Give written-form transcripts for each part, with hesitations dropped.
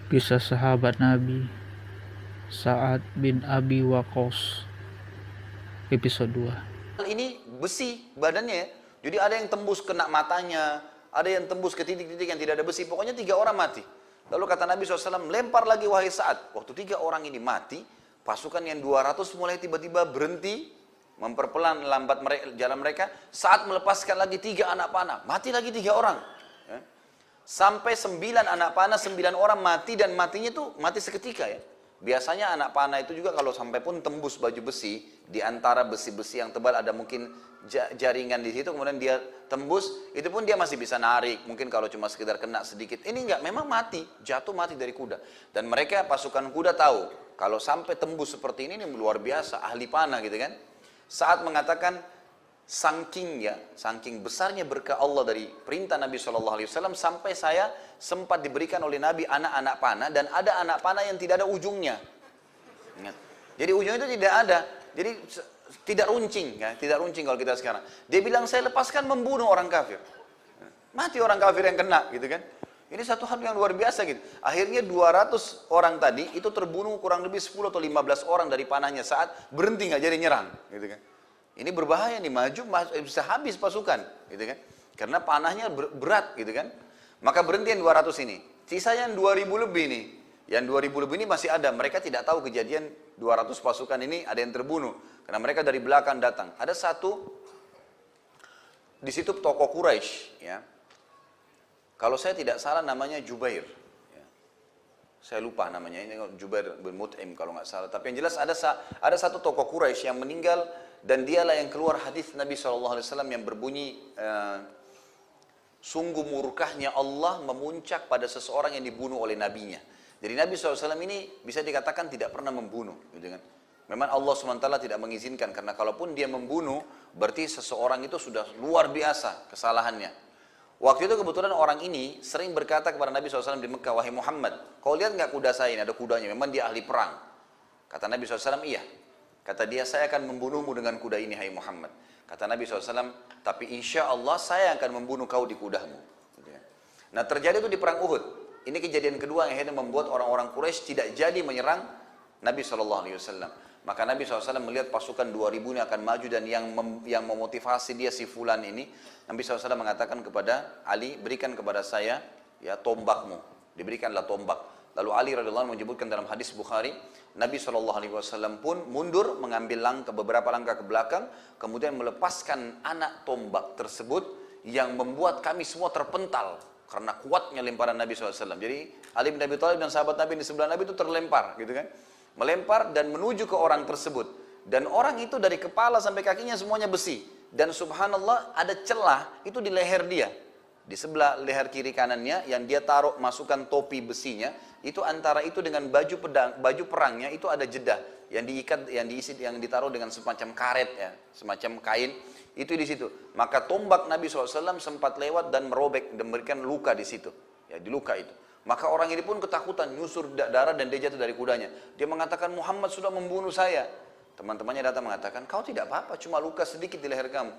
Kisah sahabat Nabi Sa'ad bin Abi Waqqas, episode 2. Ini besi badannya ya. Jadi ada yang tembus kena matanya, ada yang tembus ke titik-titik yang tidak ada besi. Pokoknya 3 orang mati. Lalu kata Nabi SAW, lempar lagi wahai Sa'ad. Waktu 3 orang ini mati, pasukan yang 200 mulai tiba-tiba berhenti, memperpelan lambat jalan mereka. Saat melepaskan lagi 3 anak panah, mati lagi 3 orang. Ya. Sampai 9 anak panah, 9 orang mati, dan matinya itu mati seketika ya. Biasanya anak panah itu juga kalau sampai pun tembus baju besi, di antara besi-besi yang tebal ada mungkin jaringan di situ, kemudian dia tembus, itu pun dia masih bisa narik, mungkin kalau cuma sekedar kena sedikit. Ini enggak, memang mati, jatuh mati dari kuda. Dan mereka pasukan kuda tahu, kalau sampai tembus seperti ini luar biasa, ahli panah gitu kan. Saat mengatakan, saking besarnya berkah Allah dari perintah Nabi SAW, sampai saya sempat diberikan oleh Nabi anak-anak panah, dan ada anak panah yang tidak ada ujungnya. Jadi ujungnya itu tidak ada, jadi tidak runcing, ya, tidak runcing kalau kita sekarang. Dia bilang saya lepaskan membunuh orang kafir, mati orang kafir yang kena, gitu kan? Ini satu hal yang luar biasa gitu. Akhirnya 200 orang tadi itu terbunuh kurang lebih 10 atau 15 orang dari panahnya saat berhenti nggak jadi nyerang, gitu kan? Ini berbahaya nih, maju bisa habis pasukan, gitu kan? Karena panahnya berat, gitu kan? Maka berhenti yang 200 ini. Sisanya yang 2000 lebih nih. Yang 2000 lebih ini masih ada. Mereka tidak tahu kejadian 200 pasukan ini ada yang terbunuh. Karena mereka dari belakang datang. Ada satu di situ tokoh Quraisy, ya. Kalau saya tidak salah namanya Jubair. Ya. Saya lupa namanya, ini Jubair bin Mut'im kalau nggak salah. Tapi yang jelas ada satu tokoh Quraisy yang meninggal, dan dialah yang keluar hadis Nabi SAW yang berbunyi, sungguh murkahnya Allah memuncak pada seseorang yang dibunuh oleh nabinya. Jadi Nabi SAW ini bisa dikatakan tidak pernah membunuh, gitu kan? Memang Allah SWT tidak mengizinkan, karena kalaupun dia membunuh, berarti seseorang itu sudah luar biasa kesalahannya. Waktu itu kebetulan orang ini sering berkata kepada Nabi SAW di Mekah, wahai Muhammad, kau lihat nggak kuda saya ini, ada kudanya, memang dia ahli perang. Kata Nabi SAW, iya. Kata dia, saya akan membunuhmu dengan kuda ini, hai Muhammad. Kata Nabi SAW, tapi insya Allah saya akan membunuh kau di kudamu. Nah terjadi itu di perang Uhud. Ini kejadian kedua yang akhirnya membuat orang-orang Quraisy tidak jadi menyerang Nabi SAW. Maka Nabi SAW melihat pasukan 2000 ini akan maju, dan yang memotivasi dia si fulan ini, Nabi SAW mengatakan kepada Ali, berikan kepada saya ya tombakmu. Diberikanlah tombak. Lalu Ali radhiyallahu anhu menyebutkan dalam hadis Bukhari, Nabi SAW pun mundur mengambil beberapa langkah ke belakang, kemudian melepaskan anak tombak tersebut yang membuat kami semua terpental karena kuatnya lemparan Nabi SAW. Jadi Ali bin Abi Thalib dan sahabat Nabi di sebelah Nabi itu terlempar, gitu kan? Melempar dan menuju ke orang tersebut. Dan orang itu dari kepala sampai kakinya semuanya besi. Dan subhanallah ada celah itu di leher dia. Di sebelah leher kiri kanannya yang dia taruh masukkan topi besinya, itu antara itu dengan baju perangnya itu ada jeda yang diikat, yang ditaruh dengan semacam karet ya, semacam kain itu di situ. Maka tombak Nabi SAW sempat lewat dan merobek dan memberikan luka di situ, ya di luka itu. Maka orang ini pun ketakutan, nyusur darah, dan dia jatuh dari kudanya. Dia mengatakan, Muhammad sudah membunuh saya. Teman-temannya datang mengatakan, kau tidak apa-apa, cuma luka sedikit di leher kamu.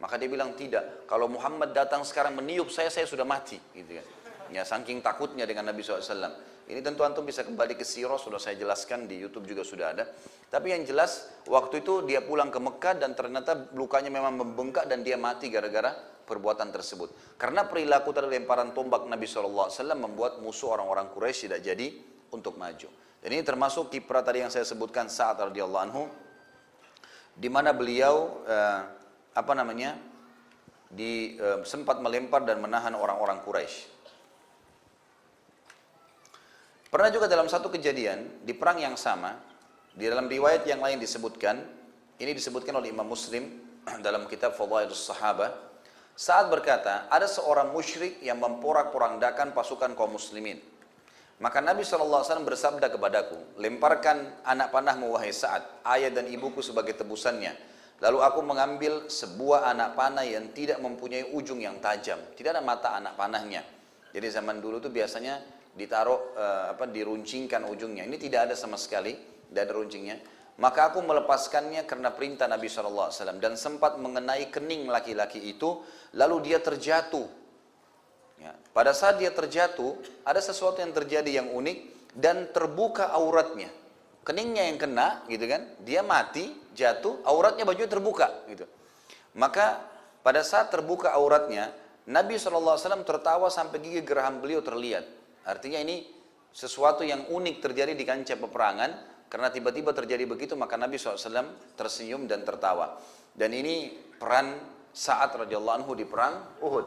Maka dia bilang, tidak, kalau Muhammad datang sekarang meniup saya sudah mati, gitu kan. Ya, saking takutnya dengan Nabi SAW. Ini tentu antum bisa kembali ke sirah, sudah saya jelaskan di YouTube juga sudah ada. Tapi yang jelas, waktu itu dia pulang ke Mekah dan ternyata lukanya memang membengkak dan dia mati gara-gara perbuatan tersebut. Karena perilaku dari lemparan tombak Nabi SAW membuat musuh orang-orang Quraisy tidak jadi untuk maju. Dan ini termasuk kiprah tadi yang saya sebutkan Sa'ad radhiyallahu anhu, di mana beliau sempat melempar dan menahan orang-orang Quraisy. Pernah juga dalam satu kejadian di perang yang sama, di dalam riwayat yang lain disebutkan, ini disebutkan oleh Imam Muslim dalam kitab Fadhailus Sahabah, saat berkata, ada seorang musyrik yang memporak-porandakan pasukan kaum muslimin. Maka Nabi SAW bersabda kepadaku, lemparkan anak panahmu wahai Sa'ad, ayah dan ibuku sebagai tebusannya. Lalu aku mengambil sebuah anak panah yang tidak mempunyai ujung yang tajam, tidak ada mata anak panahnya. Jadi zaman dulu itu biasanya ditaruh diruncingkan ujungnya. Ini tidak ada sama sekali, tidak ada runcingnya. Maka aku melepaskannya karena perintah Nabi SAW dan sempat mengenai kening laki-laki itu, lalu dia terjatuh Ya. Pada saat dia terjatuh, ada sesuatu yang terjadi yang unik dan terbuka auratnya. Keningnya yang kena, gitu kan? Dia mati, jatuh, auratnya bajunya terbuka, gitu. Maka pada saat terbuka auratnya, Nabi SAW tertawa sampai gigi geraham beliau terlihat. Artinya ini sesuatu yang unik terjadi di kancah peperangan, karena tiba-tiba terjadi begitu, maka Nabi SAW tersenyum dan tertawa. Dan ini peran Sa'ad radhiyallahu anhu di perang Uhud.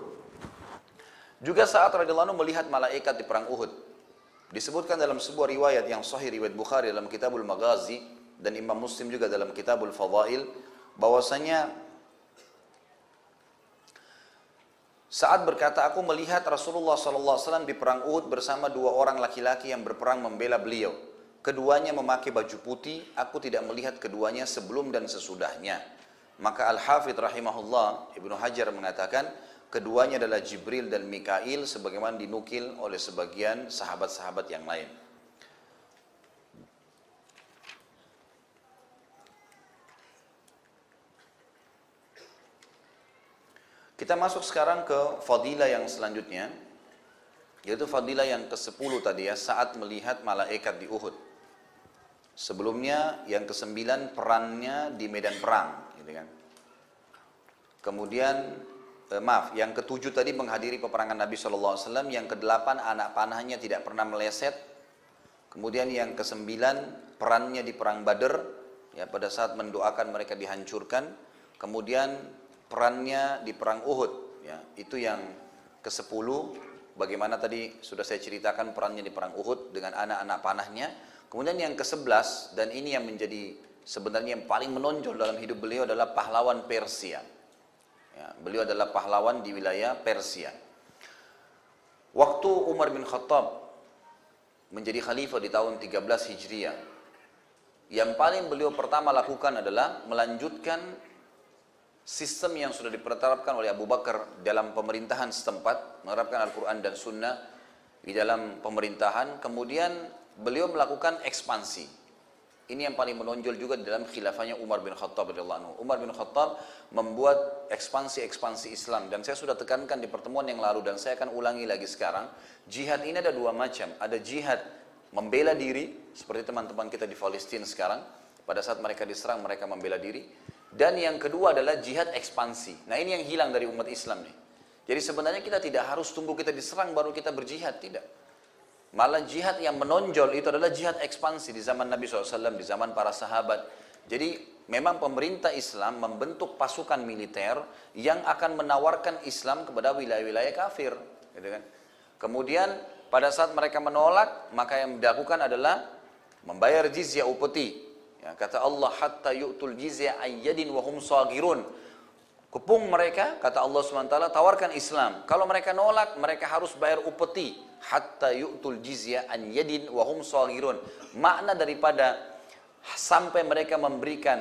Juga Sa'ad radhiyallahu anhu melihat malaikat di perang Uhud. Disebutkan dalam sebuah riwayat yang sahih, riwayat Bukhari dalam Kitabul Maghazi dan Imam Muslim juga dalam Kitabul Fadail, bahwasanya Sa'ad berkata, aku melihat Rasulullah SAW di perang Uhud bersama dua orang laki-laki yang berperang membela beliau. Keduanya memakai baju putih, aku tidak melihat keduanya sebelum dan sesudahnya. Maka Al-Hafidh rahimahullah, Ibnu Hajar mengatakan, keduanya adalah Jibril dan Mikail sebagaimana dinukil oleh sebagian sahabat-sahabat yang lain. Kita masuk sekarang ke fadilah yang selanjutnya, yaitu fadilah yang ke-10 tadi ya, saat melihat malaikat di Uhud. Sebelumnya yang ke-9 perannya di medan perang, gitu kan. Kemudian yang ke-7 tadi menghadiri peperangan Nabi SAW, yang ke-8 anak panahnya tidak pernah meleset. Kemudian yang ke-9 perannya di perang Badar, ya pada saat mendoakan mereka dihancurkan. Kemudian perannya di perang Uhud, ya itu yang ke-10. Bagaimana tadi sudah saya ceritakan perannya di perang Uhud dengan anak-anak panahnya. Kemudian yang ke-11, dan ini yang menjadi sebenarnya yang paling menonjol dalam hidup beliau, adalah pahlawan Persia. Ya, beliau adalah pahlawan di wilayah Persia. Waktu Umar bin Khattab menjadi khalifah di tahun 13 Hijriah, yang paling beliau pertama lakukan adalah melanjutkan sistem yang sudah diperterapkan oleh Abu Bakar dalam pemerintahan setempat, menerapkan Al-Quran dan Sunnah di dalam pemerintahan. Kemudian beliau melakukan ekspansi. Ini yang paling menonjol juga di dalam khilafahnya Umar bin Khattab radhiyallahu anhu. Umar bin Khattab membuat ekspansi Islam, dan saya sudah tekankan di pertemuan yang lalu dan saya akan ulangi lagi sekarang. Jihad ini ada dua macam. Ada jihad membela diri, seperti teman-teman kita di Palestina sekarang. Pada saat mereka diserang, mereka membela diri. Dan yang kedua adalah jihad ekspansi. Nah, ini yang hilang dari umat Islam nih. Jadi sebenarnya kita tidak harus tunggu kita diserang baru kita berjihad, tidak. Malah jihad yang menonjol itu adalah jihad ekspansi di zaman Nabi SAW, di zaman para sahabat. Jadi memang pemerintah Islam membentuk pasukan militer yang akan menawarkan Islam kepada wilayah-wilayah kafir, gitu kan. Kemudian pada saat mereka menolak, maka yang dilakukan adalah membayar jizyah upeti. Ya, kata Allah, hatta yu'tul jizyah ayyadin wa hum saghirun. Kepung mereka, kata Allah SWT, tawarkan Islam. Kalau mereka nolak, mereka harus bayar upeti. Hatta yu'tul jizya an yadin wa hum saghirun. Makna daripada sampai mereka memberikan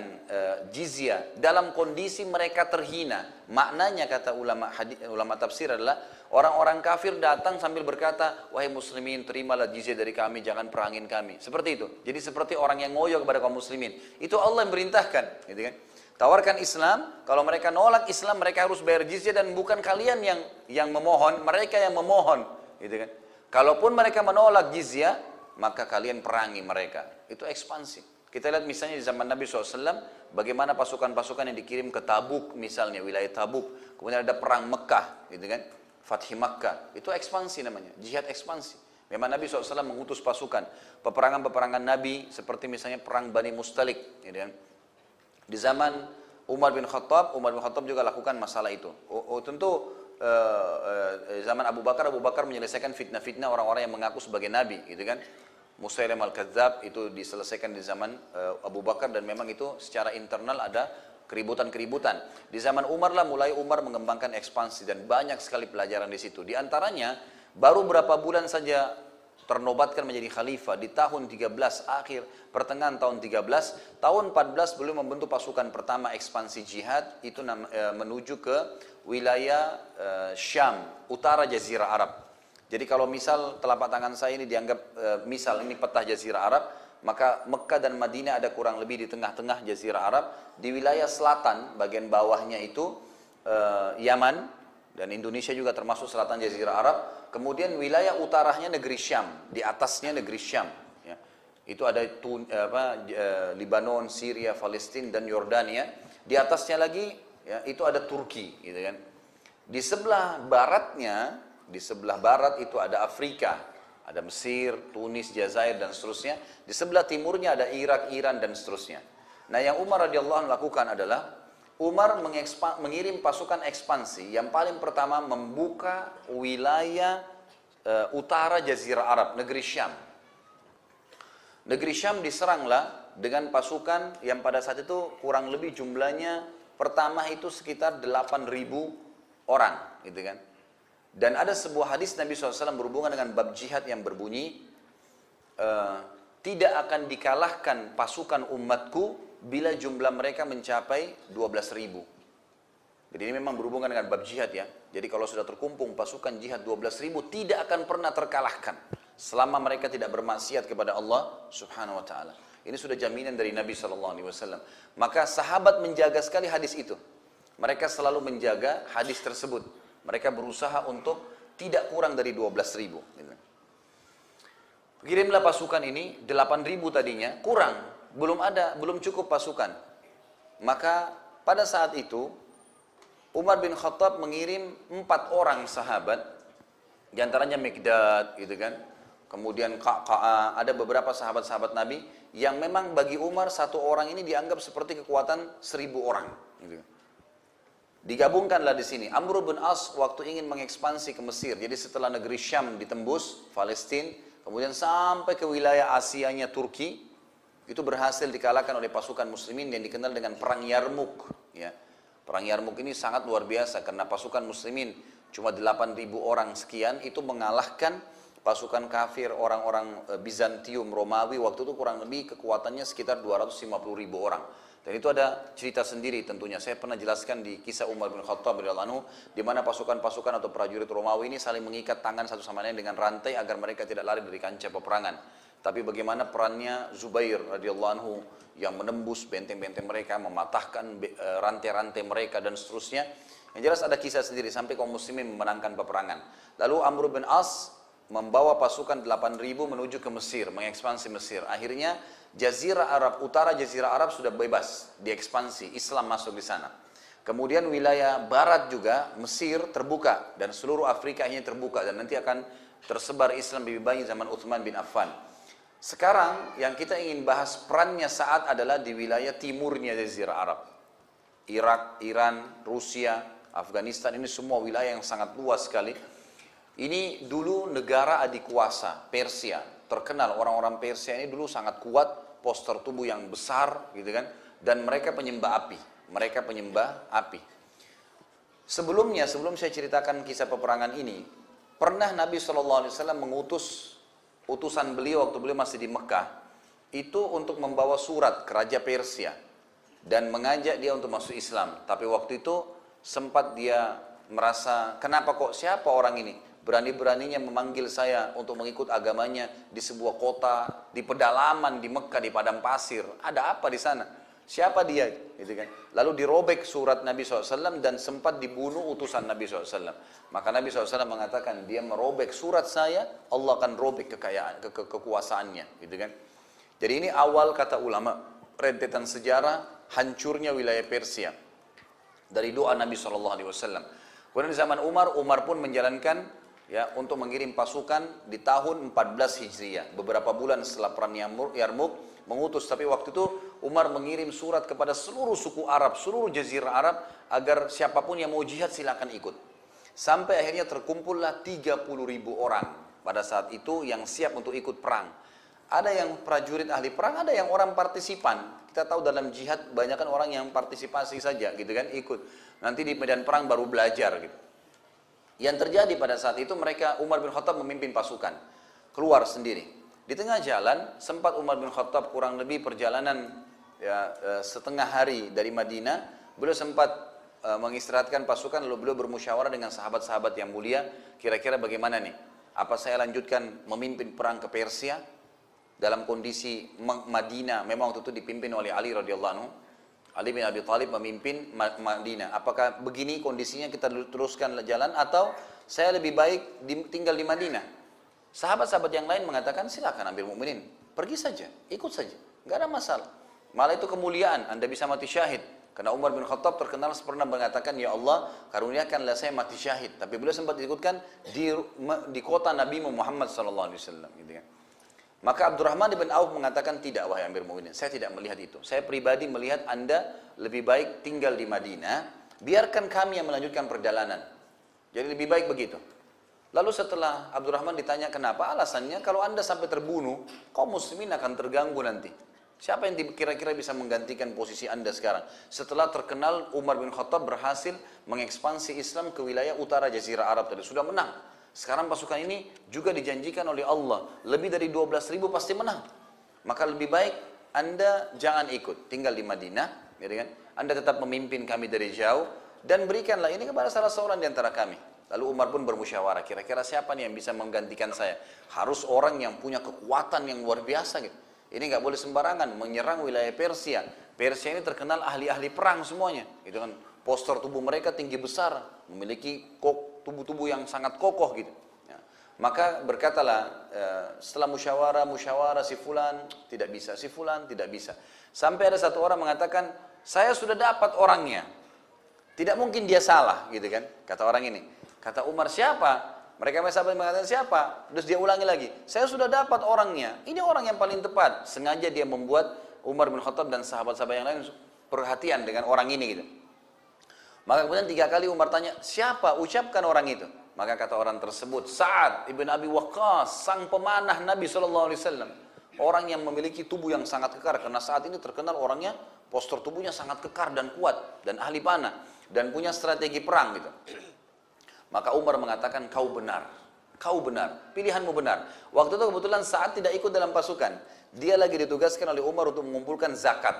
jizya dalam kondisi mereka terhina. Maknanya kata ulama tafsir adalah orang-orang kafir datang sambil berkata, wahai muslimin, terimalah jizya dari kami, jangan perangin kami. Seperti itu. Jadi seperti orang yang ngoyo kepada kaum muslimin. Itu Allah yang merintahkan, gitu kan? Tawarkan Islam, kalau mereka nolak Islam, mereka harus bayar jizya, dan bukan kalian yang memohon, mereka yang memohon, gitu kan? Kalaupun mereka menolak jizya, maka kalian perangi mereka. Itu ekspansi. Kita lihat misalnya di zaman Nabi SAW, bagaimana pasukan-pasukan yang dikirim ke Tabuk, misalnya wilayah Tabuk. Kemudian ada perang Mekah, gitu kan? Fathi Makkah, itu ekspansi namanya, jihad ekspansi. Memang Nabi SAW mengutus pasukan. Peperangan-peperangan Nabi, seperti misalnya perang Bani Mustalik, gitu kan? Di zaman Umar bin Khattab juga lakukan masalah itu. Tentu zaman Abu Bakar menyelesaikan fitnah-fitnah orang-orang yang mengaku sebagai nabi, gitu kan. Musailim al-Kadzab itu diselesaikan di zaman Abu Bakar, dan memang itu secara internal ada keributan-keributan. Di zaman Umar lah mulai Umar mengembangkan ekspansi, dan banyak sekali pelajaran di situ. Di antaranya baru berapa bulan saja ternobatkan menjadi khalifah di tahun 13 akhir, pertengahan tahun 13, tahun 14 beliau membentuk pasukan pertama ekspansi jihad, itu menuju ke wilayah Syam, utara Jazirah Arab. Jadi kalau misal telapak tangan saya ini dianggap misal ini peta Jazirah Arab, maka Mekah dan Madinah ada kurang lebih di tengah-tengah Jazirah Arab. Di wilayah selatan, bagian bawahnya itu Yaman, dan Indonesia juga termasuk selatan Jazirah Arab. Kemudian wilayah utaranya negeri Syam, di atasnya negeri Syam. Ya. Itu ada Libanon, Syria, Palestina dan Yordania. Di atasnya lagi ya, itu ada Turki, gitu kan. Di sebelah barat itu ada Afrika, ada Mesir, Tunis, Jazair dan seterusnya. Di sebelah timurnya ada Irak, Iran dan seterusnya. Nah, yang Umar radhiyallahu anhu lakukan adalah Umar mengirim pasukan ekspansi yang paling pertama membuka wilayah utara Jazirah Arab, negeri Syam. Negeri Syam diseranglah dengan pasukan yang pada saat itu kurang lebih jumlahnya pertama itu sekitar 8.000 orang, gitu kan. Dan ada sebuah hadis Nabi SAW berhubungan dengan bab jihad yang berbunyi, tidak akan dikalahkan pasukan umatku bila jumlah mereka mencapai 12.000. Jadi ini memang berhubungan dengan bab jihad ya. Jadi kalau sudah terkumpul pasukan jihad 12.000 tidak akan pernah terkalahkan selama mereka tidak bermaksiat kepada Allah Subhanahu wa taala. Ini sudah jaminan dari Nabi SAW. Maka sahabat menjaga sekali hadis itu. Mereka selalu menjaga hadis tersebut. Mereka berusaha untuk tidak kurang dari 12.000. Kirimlah pasukan ini, 8.000 tadinya, kurang. Belum cukup pasukan. Maka pada saat itu, Umar bin Khattab mengirim 4 orang sahabat, diantaranya Mikdad, gitu kan. Kemudian Qa'qa', ada beberapa sahabat-sahabat Nabi, yang memang bagi Umar satu orang ini dianggap seperti kekuatan 1.000 orang. Gitu. Digabungkanlah di sini. Amr bin As waktu ingin mengekspansi ke Mesir. Jadi setelah negeri Syam ditembus, Palestina, kemudian sampai ke wilayah Asianya Turki, itu berhasil dikalahkan oleh pasukan muslimin yang dikenal dengan Perang Yarmuk. Ya. Perang Yarmuk ini sangat luar biasa karena pasukan muslimin cuma 8.000 orang sekian itu mengalahkan pasukan kafir orang-orang Bizantium, Romawi waktu itu kurang lebih kekuatannya sekitar 250.000 orang. Dan itu ada cerita sendiri tentunya. Saya pernah jelaskan di kisah Umar bin Khattab radhiyallahu anhu di mana pasukan-pasukan atau prajurit Romawi ini saling mengikat tangan satu sama lain dengan rantai agar mereka tidak lari dari kancah peperangan. Tapi bagaimana perannya Zubair radhiyallahu anhu yang menembus benteng-benteng mereka, mematahkan rantai-rantai mereka dan seterusnya. Yang jelas ada kisah sendiri sampai kaum muslimin memenangkan peperangan. Lalu Amr bin As membawa pasukan 8.000 menuju ke Mesir, mengekspansi Mesir. Akhirnya Jazirah Arab, utara Jazirah Arab sudah bebas, diekspansi, Islam masuk di sana. Kemudian wilayah barat juga, Mesir terbuka dan seluruh Afrika ini terbuka dan nanti akan tersebar Islam lebih banyak zaman Uthman bin Affan. Sekarang yang kita ingin bahas perannya saat adalah di wilayah timurnya Jazirah Arab. Irak, Iran, Rusia, Afghanistan ini semua wilayah yang sangat luas sekali. Ini dulu negara adikuasa, Persia. Terkenal orang-orang Persia ini dulu sangat kuat, postur tubuh yang besar gitu kan. Dan mereka penyembah api. Sebelum saya ceritakan kisah peperangan ini, pernah Nabi SAW mengutus utusan beliau waktu beliau masih di Mekah itu untuk membawa surat ke Raja Persia dan mengajak dia untuk masuk Islam. Tapi waktu itu sempat dia merasa kenapa kok siapa orang ini berani-beraninya memanggil saya untuk mengikut agamanya di sebuah kota di pedalaman di Mekah di padang pasir, ada apa di sana, siapa dia gitu kan. Lalu dirobek surat Nabi SAW dan sempat dibunuh utusan Nabi SAW. Maka Nabi SAW mengatakan dia merobek surat saya, Allah akan robek kekuasaannya gitu kan. Jadi ini awal kata ulama rentetan sejarah hancurnya wilayah Persia dari doa Nabi SAW. Kemudian di zaman Umar pun menjalankan ya untuk mengirim pasukan di tahun 14 Hijriah, beberapa bulan setelah perang Yarmuk mengutus. Tapi waktu itu Umar mengirim surat kepada seluruh suku Arab, seluruh Jazirah Arab agar siapapun yang mau jihad silakan ikut. Sampai akhirnya terkumpullah 30.000 orang pada saat itu yang siap untuk ikut perang. Ada yang prajurit ahli perang, ada yang orang partisipan. Kita tahu dalam jihad banyak kan orang yang partisipasi saja gitu kan, ikut. Nanti di medan perang baru belajar gitu. Yang terjadi pada saat itu Umar bin Khattab memimpin pasukan keluar sendiri. Di tengah jalan sempat Umar bin Khattab kurang lebih perjalanan ya, setengah hari dari Madinah, beliau sempat mengistirahatkan pasukan lalu beliau bermusyawarah dengan sahabat-sahabat yang mulia, kira-kira bagaimana nih? Apa saya lanjutkan memimpin perang ke Persia dalam kondisi Madinah memang waktu itu dipimpin oleh Ali radhiyallahu anhu. Ali bin Abi Thalib memimpin Madinah. Apakah begini kondisinya kita teruskan jalan atau saya lebih baik tinggal di Madinah? Sahabat-sahabat yang lain mengatakan silakan Amirul Mukminin, pergi saja, ikut saja, nggak ada masalah. Malah itu kemuliaan, Anda bisa mati syahid. Karena Umar bin Khattab terkenal pernah mengatakan, ya Allah karuniakanlah saya mati syahid. Tapi beliau sempat disebutkan di kota Nabi Muhammad SAW. Gitu kan. Maka Abdurrahman bin Auf mengatakan, tidak wahai Amir Mu'minin, saya tidak melihat itu. Saya pribadi melihat Anda lebih baik tinggal di Madinah, biarkan kami yang melanjutkan perjalanan. Jadi lebih baik begitu. Lalu setelah Abdurrahman ditanya kenapa, alasannya kalau Anda sampai terbunuh, kaum muslimin akan terganggu nanti. Siapa yang kira-kira bisa menggantikan posisi Anda sekarang? Setelah terkenal Umar bin Khattab berhasil mengekspansi Islam ke wilayah utara Jazirah Arab tadi, sudah menang. Sekarang pasukan ini juga dijanjikan oleh Allah, lebih dari 12.000 pasti menang. Maka lebih baik Anda jangan ikut, tinggal di Madinah, gitu kan? Anda tetap memimpin kami dari jauh, dan berikanlah ini kepada salah seorang di antara kami. Lalu Umar pun bermusyawarah, kira-kira siapa nih yang bisa menggantikan saya? Harus orang yang punya kekuatan yang luar biasa gitu. Ini nggak boleh sembarangan menyerang wilayah Persia. Persia ini terkenal ahli-ahli perang semuanya, gitu kan? Postur tubuh mereka tinggi besar, memiliki tubuh-tubuh yang sangat kokoh gitu. Ya. Maka berkatalah setelah musyawarah si fulan tidak bisa, si fulan tidak bisa. Sampai ada satu orang mengatakan, saya sudah dapat orangnya. Tidak mungkin dia salah, gitu kan? Kata orang ini. Kata Umar, siapa? Mereka sahabat mengatakan siapa? Terus dia ulangi lagi, saya sudah dapat orangnya. Ini orang yang paling tepat. Sengaja dia membuat Umar bin Khattab dan sahabat-sahabat yang lain perhatian dengan orang ini gitu. Maka kemudian 3 kali Umar tanya, siapa? Ucapkan orang itu. Maka kata orang tersebut, Sa'ad ibn Abi Waqqas, sang pemanah Nabi SAW. Orang yang memiliki tubuh yang sangat kekar. Karena saat ini terkenal orangnya, postur tubuhnya sangat kekar dan kuat. Dan ahli panah. Dan punya strategi perang gitu. Maka Umar mengatakan, kau benar. Kau benar. Pilihanmu benar. Waktu itu kebetulan Sa'ad tidak ikut dalam pasukan. Dia lagi ditugaskan oleh Umar untuk mengumpulkan zakat.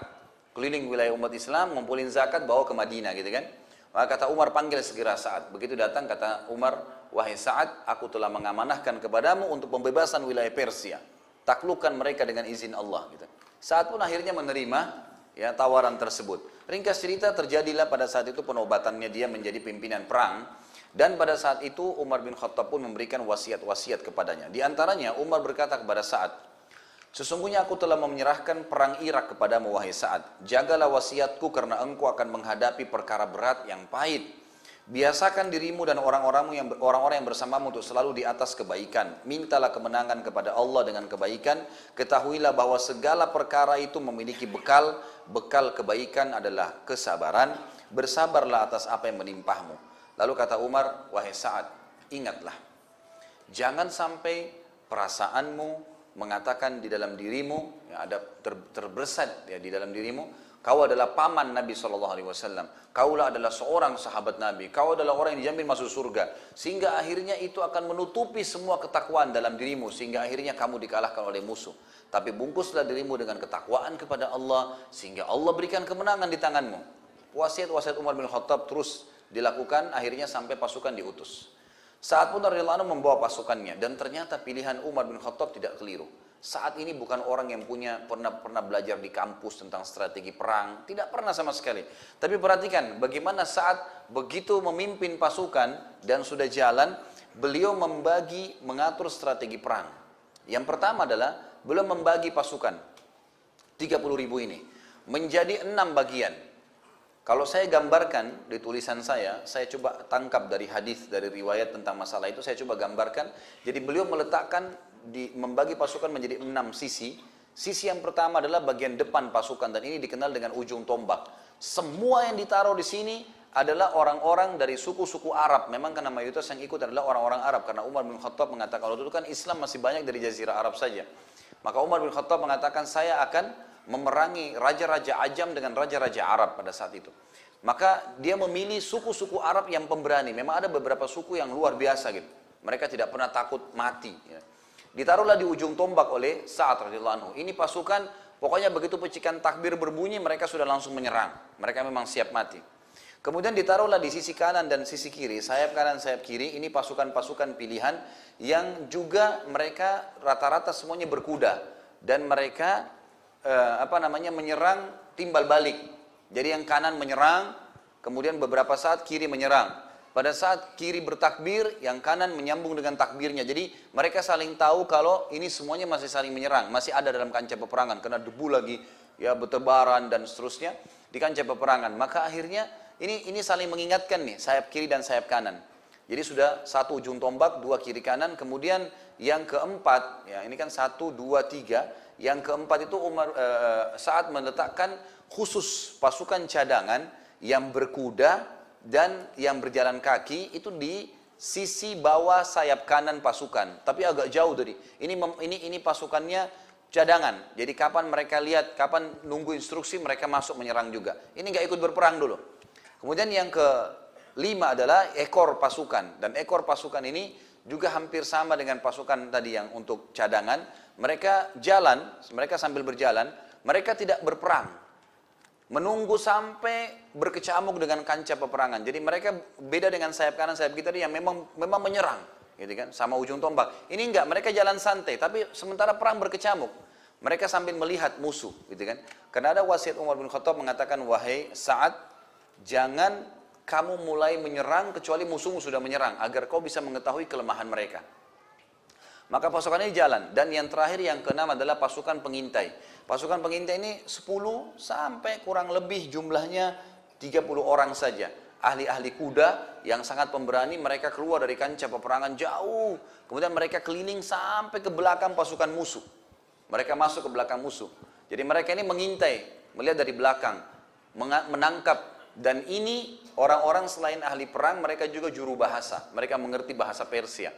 Keliling wilayah umat Islam, ngumpulin zakat, bawa ke Madinah gitu kan. Maka kata Umar, panggil segera Sa'ad. Begitu datang kata Umar, wahai Sa'ad, aku telah mengamanahkan kepadamu untuk pembebasan wilayah Persia. Taklukkan mereka dengan izin Allah. Gitu. Sa'ad pun akhirnya menerima ya tawaran tersebut. Ringkas cerita, terjadilah pada saat itu penobatannya dia menjadi pimpinan perang. Dan pada saat itu Umar bin Khattab pun memberikan wasiat-wasiat kepadanya. Di antaranya Umar berkata kepada Sa'ad, sesungguhnya aku telah menyerahkan perang Irak kepadamu wahai Sa'ad. Jagalah wasiatku karena engkau akan menghadapi perkara berat yang pahit. Biasakan dirimu dan orang-orang yang bersamamu untuk selalu di atas kebaikan. Mintalah kemenangan kepada Allah dengan kebaikan. Ketahuilah bahwa segala perkara itu memiliki bekal. Bekal kebaikan adalah kesabaran. Bersabarlah atas apa yang menimpahmu. Lalu kata Umar, wahai Sa'ad, ingatlah. Jangan sampai perasaanmu mengatakan di dalam dirimu, ya, ada terbersat ya, di dalam dirimu, kau adalah paman Nabi SAW. Kaulah adalah seorang sahabat Nabi. Kau adalah orang yang dijamin masuk surga. Sehingga akhirnya itu akan menutupi semua ketakwaan dalam dirimu. Sehingga akhirnya kamu dikalahkan oleh musuh. Tapi bungkuslah dirimu dengan ketakwaan kepada Allah. Sehingga Allah berikan kemenangan di tanganmu. Wasiat-wasiat Umar bin Khattab terus dilakukan, akhirnya sampai pasukan diutus. Saat pun radhiyallahu anhu membawa pasukannya. Dan ternyata pilihan Umar bin Khattab tidak keliru. Saat ini bukan orang yang pernah belajar di kampus tentang strategi perang, tidak pernah sama sekali. Tapi perhatikan bagaimana saat begitu memimpin pasukan dan sudah jalan, beliau mengatur strategi perang. Yang pertama adalah beliau membagi pasukan 30.000 ini menjadi 6 bagian. Kalau saya gambarkan di tulisan saya coba tangkap dari hadis, dari riwayat tentang masalah itu, saya coba gambarkan. Jadi beliau meletakkan membagi pasukan menjadi 6 sisi. Sisi yang pertama adalah bagian depan pasukan dan ini dikenal dengan ujung tombak. Semua yang ditaruh di sini adalah orang-orang dari suku-suku Arab. Memang karena mayoritas yang ikut adalah orang-orang Arab karena Umar bin Khattab mengatakan kalau dulu kan Islam masih banyak dari Jazirah Arab saja. Maka Umar bin Khattab mengatakan saya akan memerangi raja-raja Ajam dengan raja-raja Arab pada saat itu. Maka dia memilih suku-suku Arab yang pemberani. Memang ada beberapa suku yang luar biasa gitu. Mereka tidak pernah takut mati. Ya. Ditaruhlah di ujung tombak oleh Sa'ad radhiyallahu anhu. Ini pasukan, pokoknya begitu pecikan takbir berbunyi, mereka sudah langsung menyerang. Mereka memang siap mati. Kemudian ditaruhlah di sisi kanan dan sisi kiri, sayap kanan, sayap kiri. Ini pasukan-pasukan pilihan yang juga mereka rata-rata semuanya berkuda dan mereka menyerang timbal balik. Jadi yang kanan menyerang, kemudian beberapa saat kiri menyerang. Pada saat kiri bertakbir, yang kanan menyambung dengan takbirnya. Jadi mereka saling tahu kalau ini semuanya masih saling menyerang, masih ada dalam kancah peperangan, kena debu lagi, ya bertebaran dan seterusnya di kancah peperangan. Maka akhirnya ini saling mengingatkan nih, sayap kiri dan sayap kanan. Jadi sudah satu ujung tombak, dua kiri kanan, kemudian yang keempat, ya ini kan 1, 2, 3. Yang keempat itu saat meletakkan khusus pasukan cadangan yang berkuda dan yang berjalan kaki itu di sisi bawah sayap kanan pasukan, tapi agak jauh tadi. Ini pasukannya cadangan. Jadi kapan mereka lihat, kapan nunggu instruksi mereka masuk menyerang juga. Ini nggak ikut berperang dulu. Kemudian yang kelima adalah ekor pasukan, dan ekor pasukan ini juga hampir sama dengan pasukan tadi yang untuk cadangan. Mereka sambil berjalan, mereka tidak berperang. Menunggu sampai berkecamuk dengan kancah peperangan. Jadi mereka beda dengan sayap kanan, sayap kiri yang memang menyerang, gitu kan, sama ujung tombak. Ini enggak, mereka jalan santai, tapi sementara perang berkecamuk. Mereka sambil melihat musuh, gitu kan. Karena ada wasiat Umar bin Khattab mengatakan, wahai Sa'ad, jangan kamu mulai menyerang kecuali musuhmu sudah menyerang, agar kau bisa mengetahui kelemahan mereka. Maka pasukan ini jalan, dan yang terakhir yang keenam adalah pasukan pengintai. Pasukan pengintai ini 10 sampai kurang lebih jumlahnya 30 orang saja. Ahli-ahli kuda yang sangat pemberani, mereka keluar dari kancah peperangan jauh. Kemudian mereka keliling sampai ke belakang pasukan musuh. Mereka masuk ke belakang musuh. Jadi mereka ini mengintai, melihat dari belakang, menangkap. Dan ini orang-orang selain ahli perang, mereka juga juru bahasa. Mereka mengerti bahasa Persia.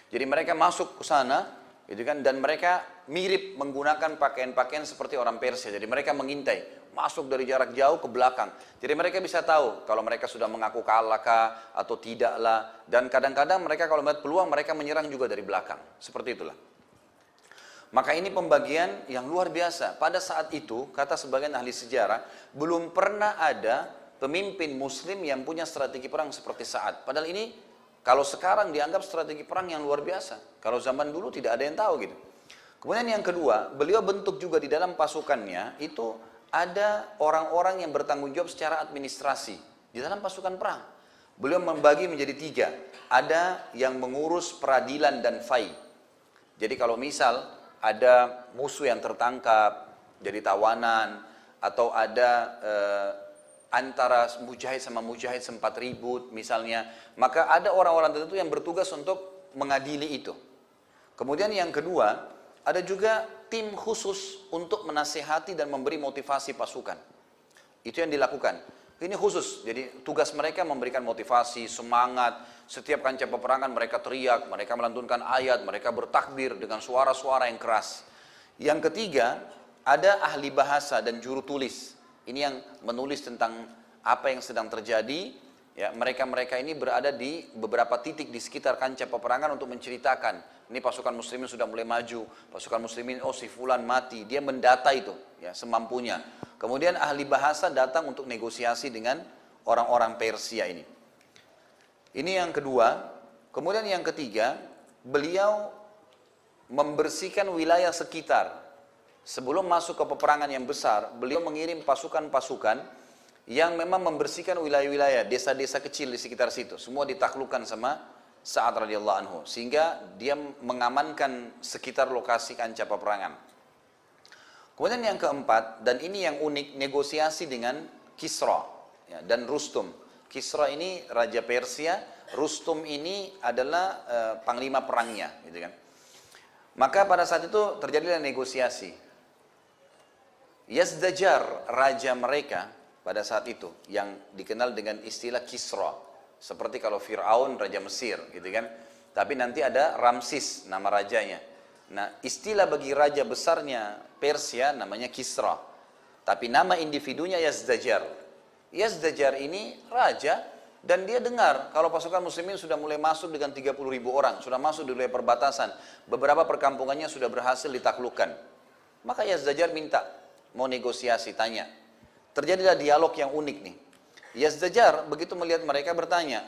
Jadi mereka masuk ke sana, gitu kan, dan mereka mirip menggunakan pakaian-pakaian seperti orang Persia. Jadi mereka mengintai, masuk dari jarak jauh ke belakang. Jadi mereka bisa tahu kalau mereka sudah mengaku kalah kah atau tidaklah. Dan kadang-kadang mereka kalau melihat peluang, mereka menyerang juga dari belakang. Seperti itulah. Maka ini pembagian yang luar biasa. Pada saat itu, kata sebagian ahli sejarah, belum pernah ada pemimpin muslim yang punya strategi perang seperti Sa'ad. Padahal ini kalau sekarang dianggap strategi perang yang luar biasa. Kalau zaman dulu tidak ada yang tahu gitu. Kemudian yang kedua, beliau bentuk juga di dalam pasukannya itu ada orang-orang yang bertanggung jawab secara administrasi di dalam pasukan perang. Beliau membagi menjadi 3. Ada yang mengurus peradilan dan fai. Jadi kalau misal ada musuh yang tertangkap jadi tawanan, atau ada antara mujahid sama mujahid sempat ribut misalnya, maka ada orang-orang tertentu yang bertugas untuk mengadili itu. Kemudian yang kedua, ada juga tim khusus untuk menasihati dan memberi motivasi pasukan. Itu yang dilakukan. Ini khusus, jadi tugas mereka memberikan motivasi, semangat. Setiap kancah peperangan mereka teriak, mereka melantunkan ayat, mereka bertakbir dengan suara-suara yang keras. Yang ketiga, ada ahli bahasa dan juru tulis. Ini yang menulis tentang apa yang sedang terjadi. Ya, mereka ini berada di beberapa titik di sekitar kancah peperangan untuk menceritakan. Ini pasukan muslimin sudah mulai maju, pasukan muslimin, oh si fulan mati. Dia mendata itu, ya semampunya. Kemudian ahli bahasa datang untuk negosiasi dengan orang-orang Persia ini. Ini yang kedua. Kemudian yang ketiga, beliau membersihkan wilayah sekitar. Sebelum masuk ke peperangan yang besar, beliau mengirim pasukan-pasukan yang memang membersihkan wilayah-wilayah, desa-desa kecil di sekitar situ. Semua ditaklukkan sama Sa'ad radhiyallahu anhu. Sehingga dia mengamankan sekitar lokasi kancah peperangan. Kemudian yang keempat, dan ini yang unik, negosiasi dengan Kisra ya, dan Rustum. Kisra ini Raja Persia, Rustum ini adalah panglima perangnya. Gitu kan. Maka pada saat itu terjadilah negosiasi. Yazdajar, raja mereka pada saat itu, yang dikenal dengan istilah Kisra. Seperti kalau Fir'aun, raja Mesir, gitu kan. Tapi nanti ada Ramsis, nama rajanya. Nah, istilah bagi raja besarnya Persia namanya Kisra. Tapi nama individunya Yazdajar. Yazdajar ini raja, dan dia dengar kalau pasukan muslimin sudah mulai masuk dengan 30.000 orang, sudah masuk di wilayah perbatasan. Beberapa perkampungannya sudah berhasil ditaklukkan. Maka Yazdajar minta, mau negosiasi, tanya. Terjadilah dialog yang unik nih. Yazdajar begitu melihat mereka bertanya.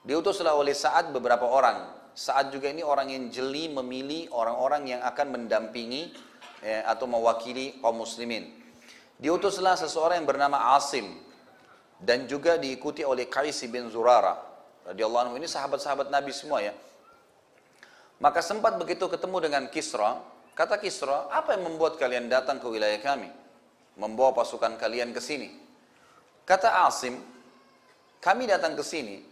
Diutuslah oleh Sa'ad beberapa orang. Sa'ad juga ini orang yang jeli memilih orang-orang yang akan mendampingi atau mewakili kaum muslimin. Diutuslah seseorang yang bernama Asim dan juga diikuti oleh Qais bin Zurara radhiyallahu anhu. Ini sahabat-sahabat Nabi semua ya. Maka sempat begitu ketemu dengan Kisra, kata Kisra, apa yang membuat kalian datang ke wilayah kami? Membawa pasukan kalian ke sini. Kata Asim, kami datang ke sini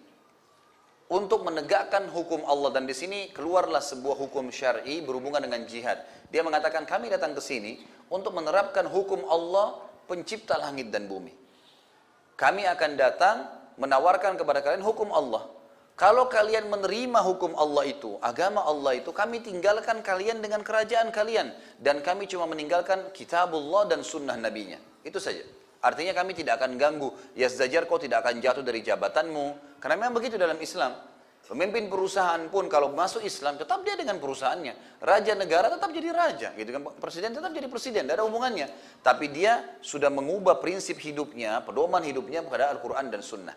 untuk menegakkan hukum Allah, dan di sini keluarlah sebuah hukum syar'i berhubungan dengan jihad. Dia mengatakan kami datang ke sini untuk menerapkan hukum Allah pencipta langit dan bumi. Kami akan datang menawarkan kepada kalian hukum Allah. Kalau kalian menerima hukum Allah itu, agama Allah itu, kami tinggalkan kalian dengan kerajaan kalian. Dan kami cuma meninggalkan kitabullah dan sunnah nabinya. Itu saja. Artinya kami tidak akan ganggu. Yazdajar, kau tidak akan jatuh dari jabatanmu. Karena memang begitu dalam Islam. Pemimpin perusahaan pun kalau masuk Islam, tetap dia dengan perusahaannya. Raja negara tetap jadi raja. Gitu kan? Presiden tetap jadi presiden. Tidak ada hubungannya. Tapi dia sudah mengubah prinsip hidupnya, pedoman hidupnya kepada Al-Quran dan sunnah.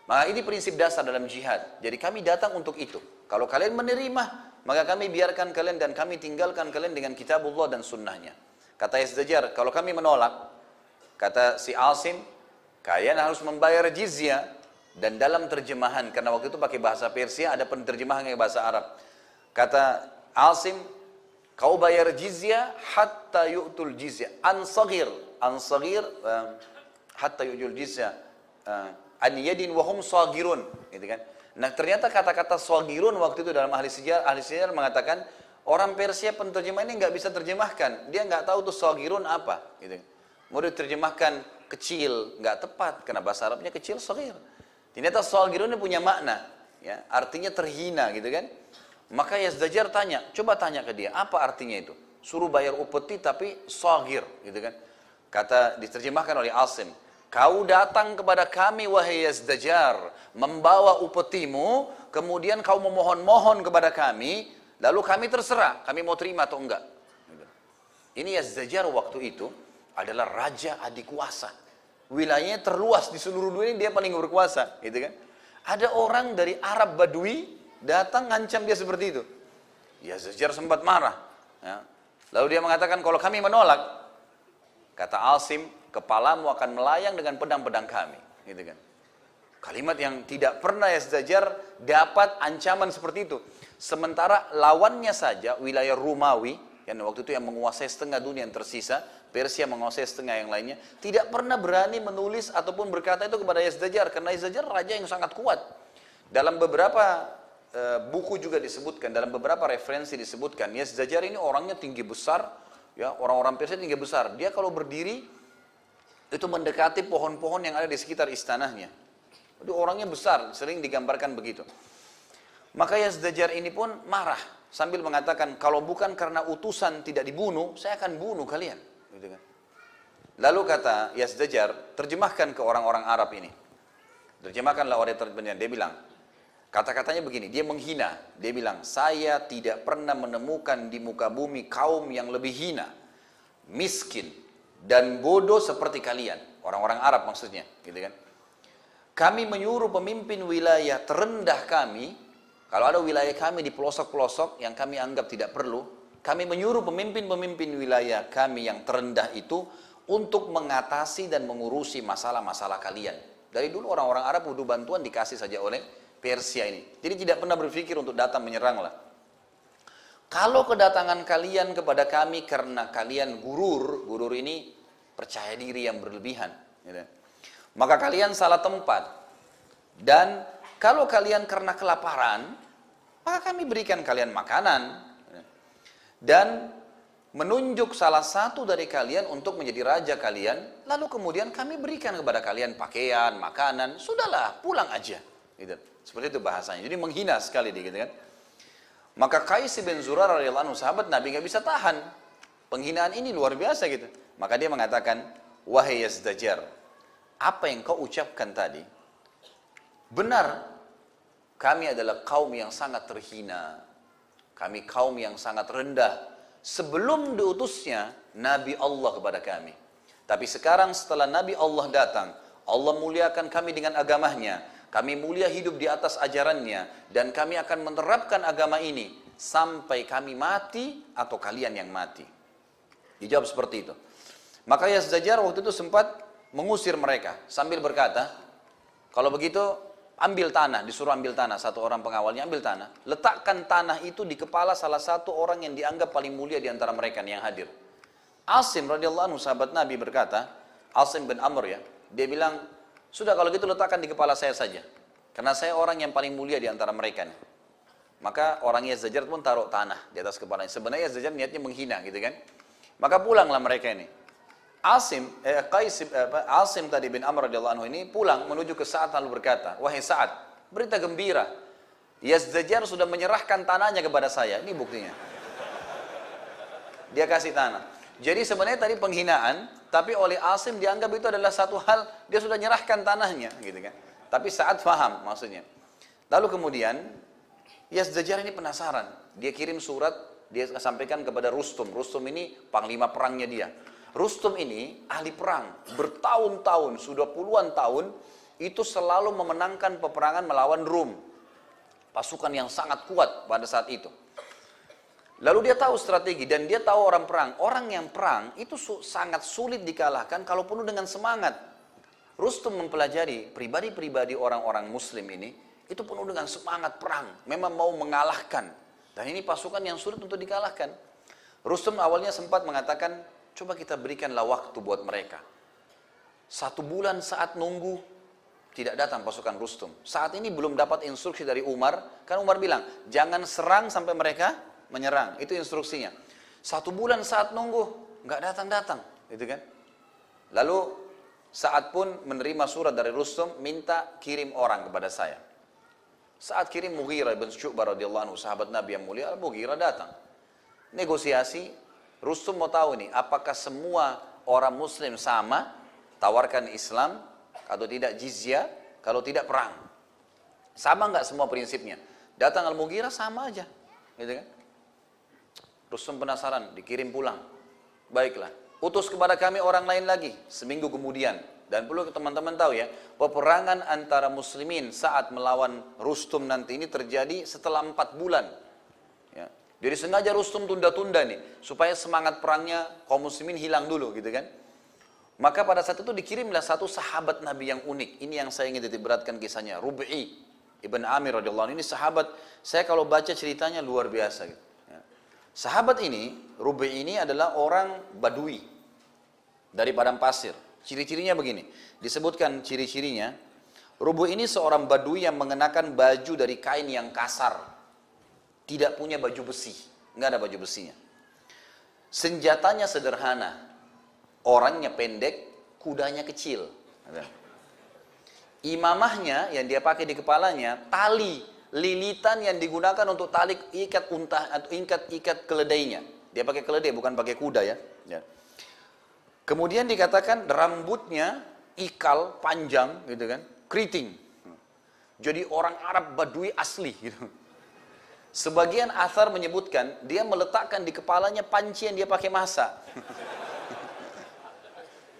Maka ini prinsip dasar dalam jihad. Jadi kami datang untuk itu. Kalau kalian menerima, maka kami biarkan kalian dan kami tinggalkan kalian dengan kitabullah dan sunnahnya. Kata Yazdajar, kalau kami menolak, kata si Asim, kalian harus membayar jizyah. Dan dalam terjemahan, karena waktu itu pakai bahasa Persia, ada penerjemahan yang bahasa Arab. Kata Asim, kau bayar jizyah hatta yu'tul jizyah. An-saghir, hatta yu'tul jizyah. An yadin wahum saghirun. Gitu kan? Nah ternyata kata-kata saghirun waktu itu dalam ahli sejarah mengatakan, orang Persia penerjemah ini nggak bisa terjemahkan. Dia nggak tahu tuh saghirun apa. Gitu. Mau diterjemahkan kecil, nggak tepat. Karena bahasa Arabnya kecil, saghir. Ternyata saghirun ini punya makna. Ya, artinya terhina gitu kan. Maka Yazdajar tanya, coba tanya ke dia, apa artinya itu? Suruh bayar upeti tapi saghir. Gitu kan. Kata, diterjemahkan oleh Asim. Kau datang kepada kami wahai Yazdajar, membawa upetimu, kemudian kau memohon-mohon kepada kami, lalu kami terserah, kami mau terima atau enggak. Ini Yazdajar waktu itu adalah raja adikuasa. Wilayahnya terluas di seluruh dunia, dia paling berkuasa, gitu kan? Ada orang dari Arab Badui datang ngancam dia seperti itu. Yazdajar sempat marah. Ya. Lalu dia mengatakan, kalau kami menolak, kata Asim, kepalamu akan melayang dengan pedang-pedang kami, gitu kan? Kalimat yang tidak pernah Yazdajar dapat ancaman seperti itu. Sementara lawannya saja wilayah Romawi, yang waktu itu yang menguasai setengah dunia yang tersisa, Persia menguasai setengah yang lainnya, tidak pernah berani menulis ataupun berkata itu kepada Yazdajar, karena Yazdajar raja yang sangat kuat. Dalam beberapa buku juga disebutkan, dalam beberapa referensi disebutkan, Yazdajar ini orangnya tinggi besar, ya, orang-orang Persia tinggi besar. Dia kalau berdiri itu mendekati pohon-pohon yang ada di sekitar istanahnya. Itu orangnya besar, sering digambarkan begitu. Maka Yazdajar ini pun marah sambil mengatakan, kalau bukan karena utusan tidak dibunuh, saya akan bunuh kalian. Gitu kan. Lalu kata Yazdajar, terjemahkan ke orang-orang Arab ini. Terjemahkanlah oleh terjemahan. Dia bilang, kata-katanya begini, dia menghina. Dia bilang, saya tidak pernah menemukan di muka bumi kaum yang lebih hina, miskin, dan bodoh seperti kalian. Orang-orang Arab maksudnya. Gitu kan. Kami menyuruh pemimpin wilayah terendah kami, kalau ada wilayah kami di pelosok-pelosok yang kami anggap tidak perlu, kami menyuruh pemimpin-pemimpin wilayah kami yang terendah itu untuk mengatasi dan mengurusi masalah-masalah kalian. Dari dulu orang-orang Arab butuh bantuan dikasih saja oleh Persia ini. Jadi tidak pernah berpikir untuk datang menyeranglah. Kalau kedatangan kalian kepada kami karena kalian gurur ini percaya diri yang berlebihan. Gitu. Maka kalian salah tempat. Dan kalau kalian karena kelaparan, maka kami berikan kalian makanan. Dan menunjuk salah satu dari kalian untuk menjadi raja kalian, lalu kemudian kami berikan kepada kalian pakaian, makanan, sudahlah pulang aja. Gitu. Seperti itu bahasanya. Jadi menghina sekali dia, gitu kan. Maka Qais bin Zurarah radhiyallahu anhu, sahabat Nabi, nggak bisa tahan. Penghinaan ini luar biasa gitu. Maka dia mengatakan, wahai Yazdajar, apa yang kau ucapkan tadi, benar, kami adalah kaum yang sangat terhina. Kami kaum yang sangat rendah sebelum diutusnya Nabi Allah kepada kami. Tapi sekarang setelah Nabi Allah datang, Allah muliakan kami dengan agamanya. Kami mulia hidup di atas ajarannya. Dan kami akan menerapkan agama ini sampai kami mati atau kalian yang mati. Dijawab seperti itu. Maka Yazdajar waktu itu sempat mengusir mereka sambil berkata, kalau begitu ambil tanah, disuruh ambil tanah, satu orang pengawalnya ambil tanah, letakkan tanah itu di kepala salah satu orang yang dianggap paling mulia di antara mereka yang hadir. Asim radhiyallahu anhu sahabat Nabi berkata, Asim bin Amr ya, dia bilang, sudah kalau gitu letakkan di kepala saya saja, karena saya orang yang paling mulia di antara mereka nih. Maka orang Yazdajar pun taruh tanah di atas kepalanya. Sebenarnya Yazdajar niatnya menghina gitu kan. Maka pulanglah mereka ini. Asim tadi bin Amr radhiyallahu anhu ini pulang menuju ke Sa'ad lalu berkata, wahai Sa'ad, berita gembira. Yazdajar sudah menyerahkan tanahnya kepada saya. Ini buktinya. Dia kasih tanah. Jadi sebenarnya tadi penghinaan, tapi oleh Asim dianggap itu adalah satu hal, dia sudah menyerahkan tanahnya gitu kan. Tapi Sa'ad faham maksudnya. Lalu kemudian Yazdajar ini penasaran, dia kirim surat, dia sampaikan kepada Rustum. Rustum ini panglima perangnya dia. Rustum ini ahli perang, bertahun-tahun, sudah puluhan tahun, itu selalu memenangkan peperangan melawan Rum. Pasukan yang sangat kuat pada saat itu. Lalu dia tahu strategi dan dia tahu orang perang. Orang yang perang itu sangat sulit dikalahkan kalau penuh dengan semangat. Rustum mempelajari pribadi-pribadi orang-orang muslim ini, itu penuh dengan semangat perang, memang mau mengalahkan. Dan ini pasukan yang sulit untuk dikalahkan. Rustum awalnya sempat mengatakan, coba kita berikanlah waktu buat mereka. 1 bulan saat nunggu, tidak datang pasukan Rustum. Saat ini belum dapat instruksi dari Umar, kan Umar bilang, jangan serang sampai mereka menyerang. Itu instruksinya. 1 bulan saat nunggu, nggak datang-datang, gitu kan. Lalu Sa'ad pun menerima surat dari Rustum, minta kirim orang kepada saya. Saat kirim Mughirah bin Syu'bah radhiyallahu anhu, sahabat Nabi yang mulia, Mughirah datang. Negosiasi, Rustum mau tahu nih, apakah semua orang muslim sama, tawarkan Islam, atau tidak jizyah, kalau tidak perang. Sama nggak semua prinsipnya? Datang Al-Mughirah sama aja, gitu kan? Rustum penasaran, dikirim pulang. Baiklah, utus kepada kami orang lain lagi, seminggu kemudian. Dan perlu teman-teman tahu ya, peperangan antara muslimin saat melawan Rustum nanti ini terjadi setelah 4 bulan. Ya. Jadi sengaja Rustum tunda-tunda nih, supaya semangat perangnya kaum muslimin hilang dulu gitu kan. Maka pada saat itu dikirimlah satu sahabat Nabi yang unik. Ini yang saya ingin titik beratkan kisahnya. Rub'i ibn Amir radhiyallahu anhu. Ini sahabat, saya kalau baca ceritanya luar biasa gitu. Ya. Sahabat ini, Rub'i ini adalah orang Badui dari padang pasir. Ciri-cirinya begini, disebutkan ciri-cirinya, Rubu ini seorang badui yang mengenakan baju dari kain yang kasar, tidak punya baju besi, nggak ada baju besinya. Senjatanya sederhana, orangnya pendek, kudanya kecil. Imamahnya yang dia pakai di kepalanya, tali lilitan yang digunakan untuk tali ikat unta atau ikat keledainya. Dia pakai keledai, bukan pakai kuda ya. Kemudian dikatakan rambutnya ikal panjang gitu kan, keriting. Jadi orang Arab Badui asli gitu. Sebagian athar menyebutkan dia meletakkan di kepalanya panci yang dia pakai masak.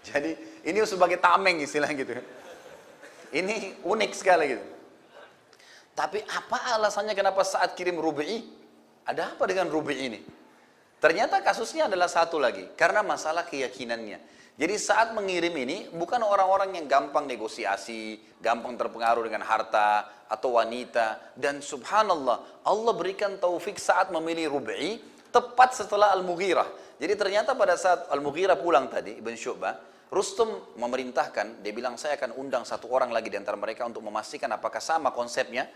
Jadi ini sebagai tameng istilah gitu. Ini unik sekali gitu. Tapi apa alasannya kenapa saat kirim Rubi'i? Ada apa dengan Rubi'i ini? Ternyata kasusnya adalah satu lagi, karena masalah keyakinannya. Jadi saat mengirim ini, bukan orang-orang yang gampang negosiasi, gampang terpengaruh dengan harta atau wanita. Dan subhanallah, Allah berikan taufik saat memilih Rub'i, tepat setelah Al-Mughirah. Jadi ternyata pada saat Al-Mughirah pulang tadi, Ibn Syu'bah, Rustum memerintahkan, dia bilang saya akan undang satu orang lagi di antara mereka untuk memastikan apakah sama konsepnya.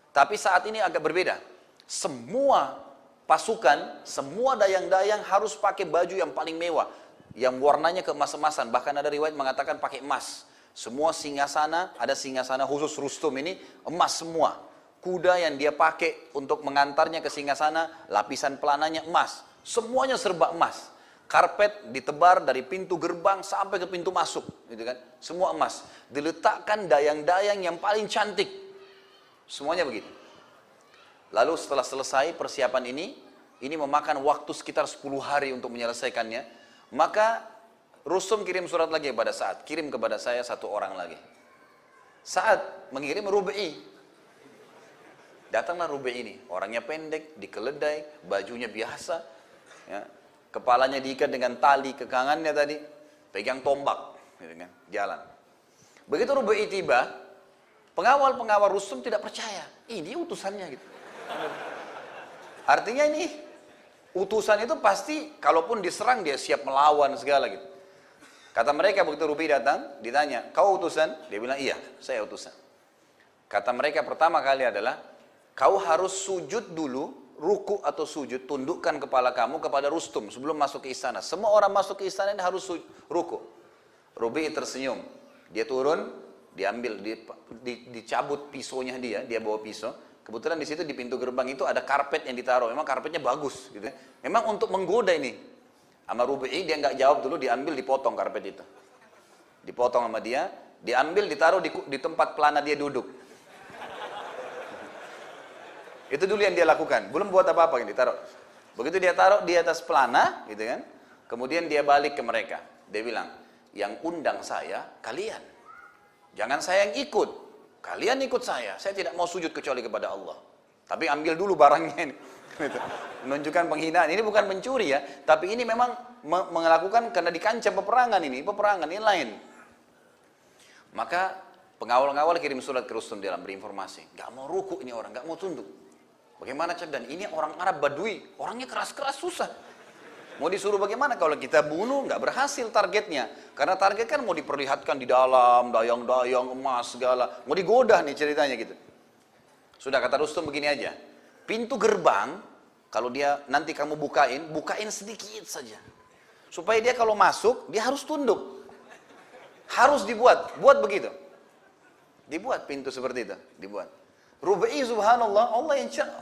Tapi saat ini agak berbeda. Semua pasukan, semua dayang-dayang harus pakai baju yang paling mewah, yang warnanya keemas-emasan, bahkan ada riwayat mengatakan pakai emas. Semua singgasana, ada singgasana khusus Rustum ini, emas semua. Kuda yang dia pakai untuk mengantarnya ke singgasana, lapisan pelananya emas. Semuanya serba emas. Karpet ditebar dari pintu gerbang sampai ke pintu masuk, gitu kan? Semua emas. Diletakkan dayang-dayang yang paling cantik. Semuanya begitu. Lalu setelah selesai persiapan ini memakan waktu sekitar 10 hari untuk menyelesaikannya. Maka Rustum kirim surat lagi kepada Sa'ad, kirim kepada saya satu orang lagi. Sa'ad mengirim Rub'i. Datanglah Rub'i ini, orangnya pendek, dikeledai, bajunya biasa. Ya. kepalanya diikat dengan tali ke kangannya tadi, pegang tombak, gitu kan, jalan. Begitu Rubai tiba, pengawal-pengawal Rustum tidak percaya, ini utusannya gitu. Artinya ini utusan itu pasti kalaupun diserang dia siap melawan segala gitu. Kata mereka begitu Rubai datang, ditanya, kau utusan? Dia bilang, iya, saya utusan. Kata mereka pertama kali adalah, kau harus sujud dulu, ruku atau sujud, tundukkan kepala kamu kepada Rustum sebelum masuk ke istana. Semua orang masuk ke istana ini harus ruku. Rubai tersenyum, dia turun, diambil, dicabut pisaunya dia bawa pisau. Kebetulan di situ di pintu gerbang itu ada karpet yang ditaruh, memang karpetnya bagus, gitu. Memang untuk menggoda ini. Sama Rubai dia nggak jawab dulu, diambil, dipotong karpet itu, dipotong sama dia, diambil, ditaruh di tempat pelana dia duduk. Itu dulu yang dia lakukan, belum buat apa-apa, yang ditaruh. Begitu dia taruh di atas pelana, gitu kan, kemudian dia balik ke mereka. Dia bilang, yang undang saya kalian, jangan saya yang ikut. Kalian ikut saya tidak mau sujud kecuali kepada Allah. Tapi ambil dulu barangnya ini. Menunjukkan penghinaan. Ini bukan mencuri ya, tapi ini memang melakukan karena di kancah peperangan ini lain. Maka pengawal-pengawal kirim surat ke Rustum dalam berinformasi, nggak mau ruku ini orang, nggak mau tunduk. Bagaimana dan ini orang Arab Badui, orangnya keras-keras susah. Mau disuruh bagaimana kalau kita bunuh nggak berhasil targetnya, karena target kan mau diperlihatkan di dalam dayang-dayang emas segala, mau digoda nih ceritanya gitu. Sudah kata Rustum begini aja. Pintu gerbang, kalau dia nanti kamu bukain sedikit saja. Supaya dia kalau masuk, dia harus tunduk. Harus buat begitu. Dibuat pintu seperti itu, dibuat. Rubai subhanallah,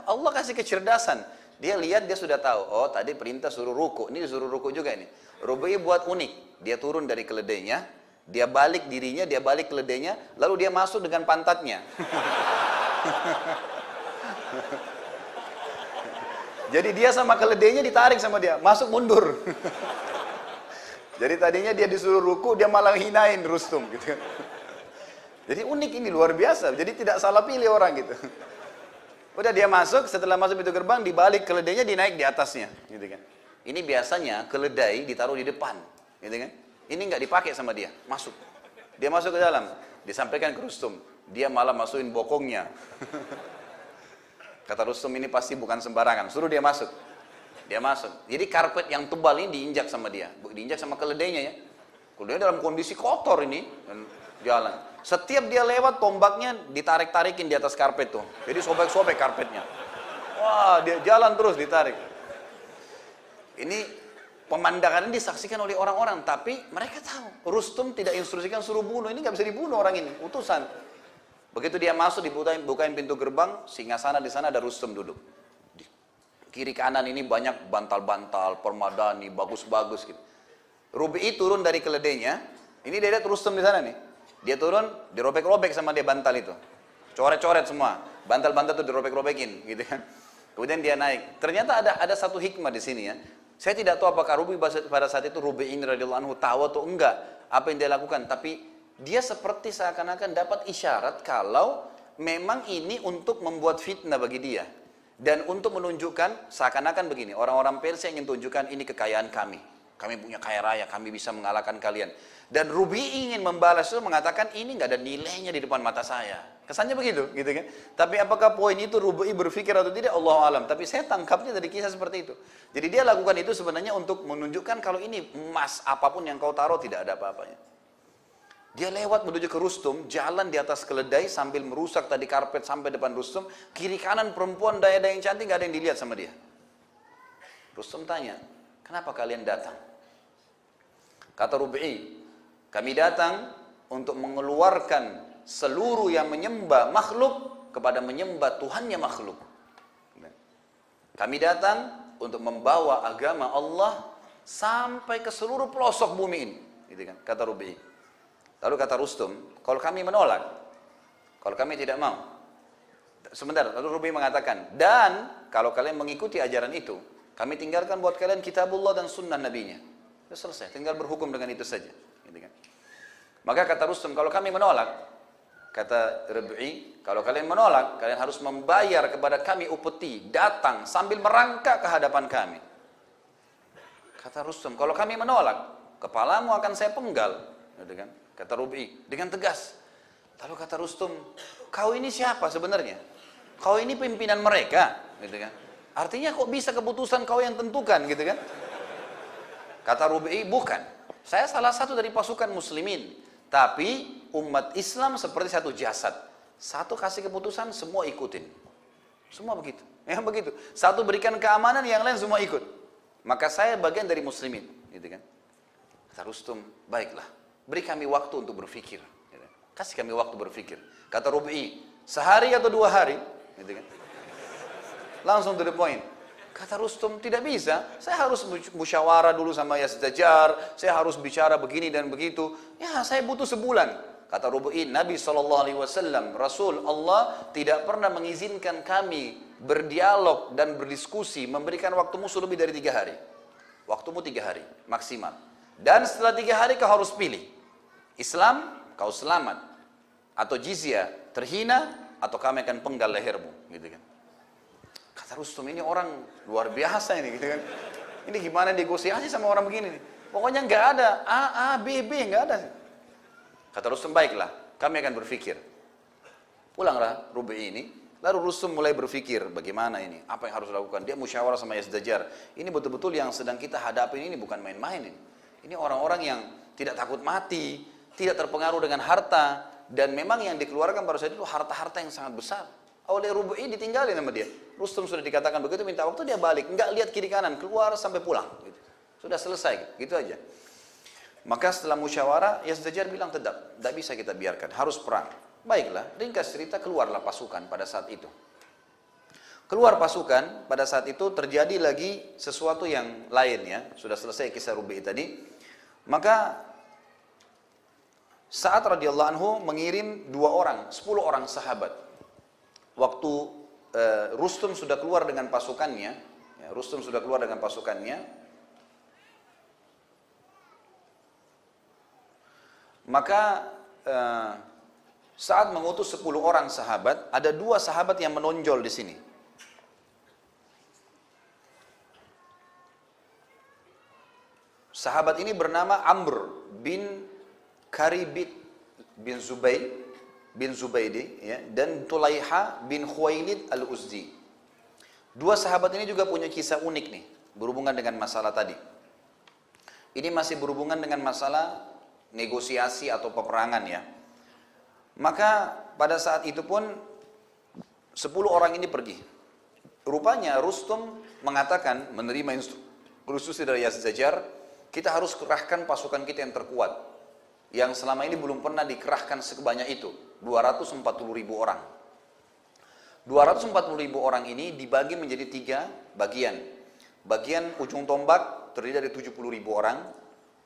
Allah kasih kecerdasan. Dia lihat, dia sudah tahu, oh tadi perintah suruh ruku, ini disuruh ruku juga ini. Rubai buat unik, dia turun dari keledainya, dia balik dirinya, dia balik keledainya, lalu dia masuk dengan pantatnya. Jadi dia sama keledainya ditarik sama dia, masuk mundur. Jadi tadinya dia disuruh ruku, dia malah hinain Rustum gitu. Jadi unik ini, luar biasa. Jadi tidak salah pilih orang gitu. Udah dia masuk, setelah masuk pintu gerbang, dibalik keledainya, dinaik di atasnya, gitu kan. Ini biasanya keledai ditaruh di depan, gitu kan. Ini nggak dipakai sama dia, masuk. Dia masuk ke dalam, disampaikan ke Rustum, dia malah masukin bokongnya. Kata Rustum, ini pasti bukan sembarangan, suruh dia masuk. Dia masuk. Jadi karpet yang tebal ini diinjak sama dia, diinjak sama keledainya ya. Keledainya dalam kondisi kotor ini, dan jalan. Setiap dia lewat, tombaknya ditarik-tarikin di atas karpet tuh. Jadi sobek-sobek karpetnya. Wah, dia jalan terus ditarik. Ini pemandangan ini disaksikan oleh orang-orang, tapi mereka tahu Rustum tidak instruksikan suruh bunuh, ini nggak bisa dibunuh orang ini, utusan. Begitu dia masuk, bukain pintu gerbang, singgasana di sana ada Rustum duduk. Di kiri kanan ini banyak bantal-bantal, permadani, bagus-bagus gitu. Rubai turun dari keledainya, ini dia lihat Rustum di sana nih. Dia turun, dirobek-robek sama dia bantal itu. Coret-coret semua, bantal-bantal itu dirobek-robekin gitu kan. Kemudian dia naik. Ternyata ada satu hikmah di sini ya. Saya tidak tahu apakah Rubai pada saat itu Rubai ini radhiyallahu anhu tahu atau enggak apa yang dia lakukan, tapi dia seperti seakan-akan dapat isyarat kalau memang ini untuk membuat fitnah bagi dia. Dan untuk menunjukkan seakan-akan begini, orang-orang Persia ingin tunjukkan ini kekayaan kami. Kami punya kaya raya, kami bisa mengalahkan kalian. Dan Rubai ingin membalas itu, mengatakan ini nggak ada nilainya di depan mata saya. Kesannya begitu, gitu kan? Tapi apakah poin itu Rubai berpikir atau tidak, Allah alam. Tapi saya tangkapnya dari kisah seperti itu. Jadi dia lakukan itu sebenarnya untuk menunjukkan kalau ini emas apapun yang kau taruh tidak ada apa-apanya. Dia lewat menuju ke Rustum, jalan di atas keledai sambil merusak tadi karpet sampai depan Rustum. Kiri kanan perempuan daya-daya yang cantik, gak ada yang dilihat sama dia. Rustum tanya, kenapa kalian datang? Kata Rubai, kami datang untuk mengeluarkan seluruh yang menyembah makhluk kepada menyembah Tuhannya makhluk. Kami datang untuk membawa agama Allah sampai ke seluruh pelosok bumi ini. Gitu kan, kata Rubai. Lalu kata Rustum, kalau kami menolak, kalau kami tidak mau. Sebentar, lalu Rubai mengatakan, dan kalau kalian mengikuti ajaran itu, kami tinggalkan buat kalian kitabullah dan sunnah nabinya. Sudah selesai, tinggal berhukum dengan itu saja. Gitu kan. Maka kata Rustum, kalau kami menolak, kata Rubai, kalau kalian menolak, kalian harus membayar kepada kami upeti, datang sambil merangkak ke hadapan kami. Kata Rustum, kalau kami menolak, kepalamu akan saya penggal. Gitu kan? Kata Rubi dengan tegas. Lalu kata Rustum, kau ini siapa sebenarnya? Kau ini pimpinan mereka, gitu kan? Artinya kok bisa keputusan kau yang tentukan, gitu kan? Kata Rubi, bukan. Saya salah satu dari pasukan muslimin. Tapi umat Islam seperti satu jasad. Satu kasih keputusan, semua ikutin. Semua begitu. Yang begitu. Satu berikan keamanan, yang lain semua ikut. Maka saya bagian dari muslimin, gitu kan? Kata Rustum, baiklah, beri kami waktu untuk berpikir. Gitu. Kasih kami waktu berpikir. Kata Rubi, sehari atau 2 hari, gitu kan? Langsung to the point. Kata Rustum, tidak bisa. Saya harus musyawarah dulu sama Yazdajar. Saya harus bicara begini dan begitu. Ya, saya butuh sebulan. Kata Rubi, Nabi SAW, Rasul Allah tidak pernah mengizinkan kami berdialog dan berdiskusi, memberikan waktu musuh lebih dari 3 hari. Waktumu 3 hari, maksimal. Dan setelah 3 hari kau harus pilih. Islam, kau selamat. Atau jizya, terhina, atau kami akan penggal lehermu. Gitu kan. Kata Rustum, ini orang luar biasa ini. Gitu kan. Ini gimana negosiasi sama orang begini nih. Pokoknya nggak ada A, B, nggak ada. Kata Rustum, baiklah, kami akan berpikir. Pulanglah Rubi ini. Lalu Rustum mulai berpikir, bagaimana ini? Apa yang harus dilakukan? Dia musyawarah sama Yazdajar. Ini betul-betul yang sedang kita hadapi ini bukan main-main ini. Ini orang-orang yang tidak takut mati, tidak terpengaruh dengan harta. Dan memang yang dikeluarkan pada saat itu harta-harta yang sangat besar. Oleh Rubi ditinggalin sama dia. Rustum sudah dikatakan begitu, minta waktu, dia balik. Enggak lihat kiri kanan, keluar sampai pulang. Gitu. Sudah selesai, gitu aja. Maka setelah musyawarah, Yazdajar bilang tidak bisa kita biarkan, harus perang. Baiklah, ringkas cerita, keluarlah pasukan pada saat itu. Keluar pasukan, pada saat itu terjadi lagi sesuatu yang lain ya. Sudah selesai kisah Rubi tadi. Maka Sa'ad radhiyallahu anhu mengirim 2 orang, 10 orang sahabat. Waktu Rustum sudah keluar dengan pasukannya, maka saat mengutus 10 orang sahabat, ada 2 sahabat yang menonjol di sini. Sahabat ini bernama Amr bin Karibit bin Zubaidi ya, dan Tulaiha bin Khuwailid al-Uzdi. 2 sahabat ini juga punya kisah unik nih, berhubungan dengan masalah tadi. Ini masih berhubungan dengan masalah negosiasi atau peperangan ya. Maka pada saat itu pun 10 orang ini pergi. Rupanya Rustum mengatakan, menerima instruksi dari Yazdajar, kita harus kerahkan pasukan kita yang terkuat, yang selama ini belum pernah dikerahkan sebanyak itu, 240.000 orang. 240.000 orang ini dibagi menjadi 3 bagian. Bagian ujung tombak terdiri dari 70.000 orang,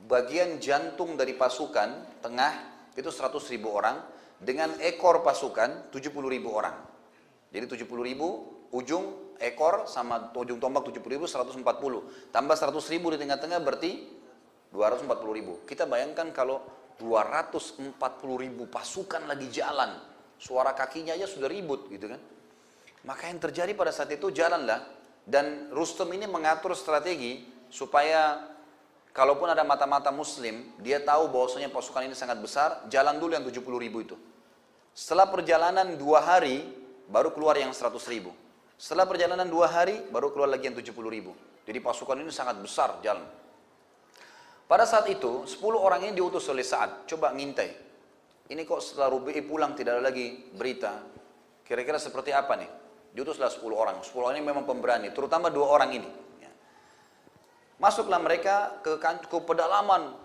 bagian jantung dari pasukan tengah itu 100.000 orang, dengan ekor pasukan 70.000 orang. Jadi 70.000 ujung ekor sama ujung tombak 70.000, 140. Tambah 100.000 di tengah-tengah berarti 240.000. Kita bayangkan kalau 240.000 pasukan lagi jalan, suara kakinya aja sudah ribut gitu kan. Maka yang terjadi pada saat itu, jalanlah, dan Rustum ini mengatur strategi supaya kalaupun ada mata-mata muslim, dia tahu bahwasanya pasukan ini sangat besar, jalan dulu yang 70.000 itu. Setelah perjalanan 2 hari, baru keluar yang 100.000. Setelah perjalanan 2 hari, baru keluar lagi yang 70.000. Jadi pasukan ini sangat besar jalan. Pada saat itu, 10 orang ini diutus oleh Sa'ad, coba ngintai. Ini kok setelah Rubi'i pulang tidak ada lagi berita. Kira-kira seperti apa nih? Diutuslah 10 orang. 10 orang ini memang pemberani, terutama 2 orang ini. Masuklah mereka ke pedalaman,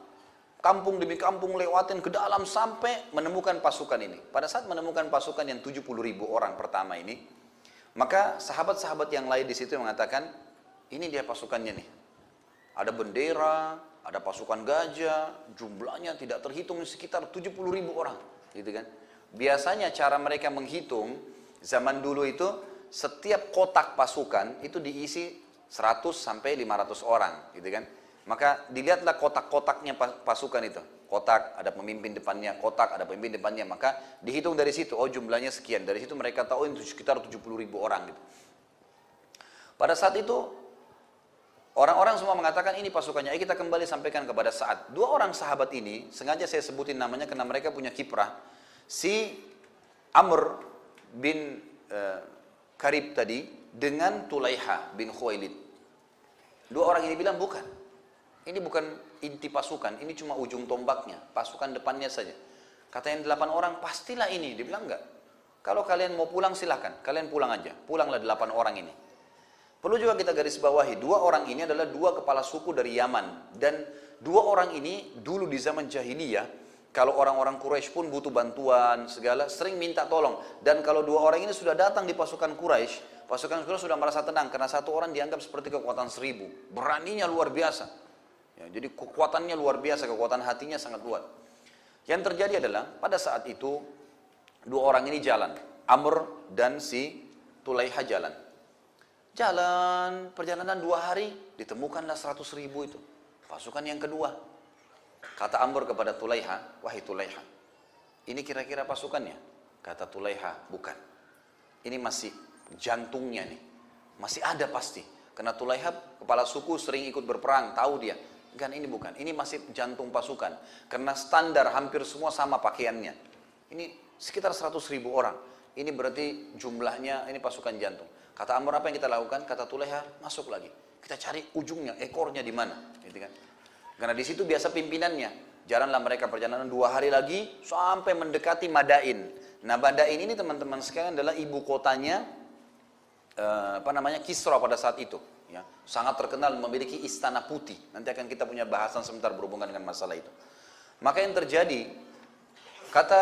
kampung demi kampung, lewatin ke dalam sampai menemukan pasukan ini. Pada saat menemukan pasukan yang 70.000 orang pertama ini, maka sahabat-sahabat yang lain di situ mengatakan, ini dia pasukannya nih. Ada bendera, ada pasukan gajah, jumlahnya tidak terhitung, sekitar 70.000 orang, gitu kan? Biasanya cara mereka menghitung zaman dulu itu, setiap kotak pasukan itu diisi 100 sampai 500 orang, gitu kan. Maka dilihatlah kotak-kotaknya pasukan itu. Kotak ada pemimpin depannya, kotak ada pemimpin depannya, maka dihitung dari situ, oh jumlahnya sekian. Dari situ mereka tahu itu sekitar 70.000 orang gitu. Pada saat itu Orang-orang semua mengatakan ini pasukannya. Kita kembali sampaikan kepada Sa'ad. Dua orang sahabat ini, sengaja saya sebutin namanya karena mereka punya kiprah. Si Amr bin Karib tadi dengan Tulaiha bin Khuwailid. Dua orang ini bilang bukan. Ini bukan inti pasukan, ini cuma ujung tombaknya, pasukan depannya saja. Kata yang 8 orang, pastilah ini. Dia bilang enggak. Kalau kalian mau pulang silahkan, kalian pulang aja. Pulanglah 8 orang ini. Perlu juga kita garis bawahi, 2 orang ini adalah 2 kepala suku dari Yaman. Dan 2 orang ini dulu di zaman jahiliyah, kalau orang-orang Quraisy pun butuh bantuan segala, sering minta tolong. Dan kalau 2 orang ini sudah datang di pasukan Quraisy, pasukan Quraisy sudah merasa tenang karena 1 orang dianggap seperti kekuatan 1000. Beraninya luar biasa. Ya, jadi kekuatannya luar biasa, kekuatan hatinya sangat kuat. Yang terjadi adalah pada saat itu 2 orang ini jalan, Amr dan si Tulaiha jalan. Jalan, perjalanan 2 hari, ditemukanlah 100.000 itu. Pasukan yang kedua. Kata Amr kepada Tulaiha, wahai Tulaiha, ini kira-kira pasukannya? Kata Tulaiha, bukan. Ini masih jantungnya nih. Masih ada pasti. Karena Tulaiha, kepala suku sering ikut berperang, tahu dia. Kan ini bukan, ini masih jantung pasukan. Karena standar hampir semua sama pakaiannya. Ini sekitar 100.000 orang. Ini berarti jumlahnya, ini pasukan jantung. Kata Amr, apa yang kita lakukan? Kata Tulaiha, masuk lagi. Kita cari ujungnya, ekornya di mana, gitu kan? Karena di situ biasa pimpinannya. Jalanlah mereka perjalanan 2 hari lagi sampai mendekati Madain. Nah, Madain ini teman-teman sekalian adalah ibu kotanya Kisra pada saat itu. Ya, sangat terkenal memiliki istana putih. Nanti akan kita punya bahasan sebentar berhubungan dengan masalah itu. Maka yang terjadi, kata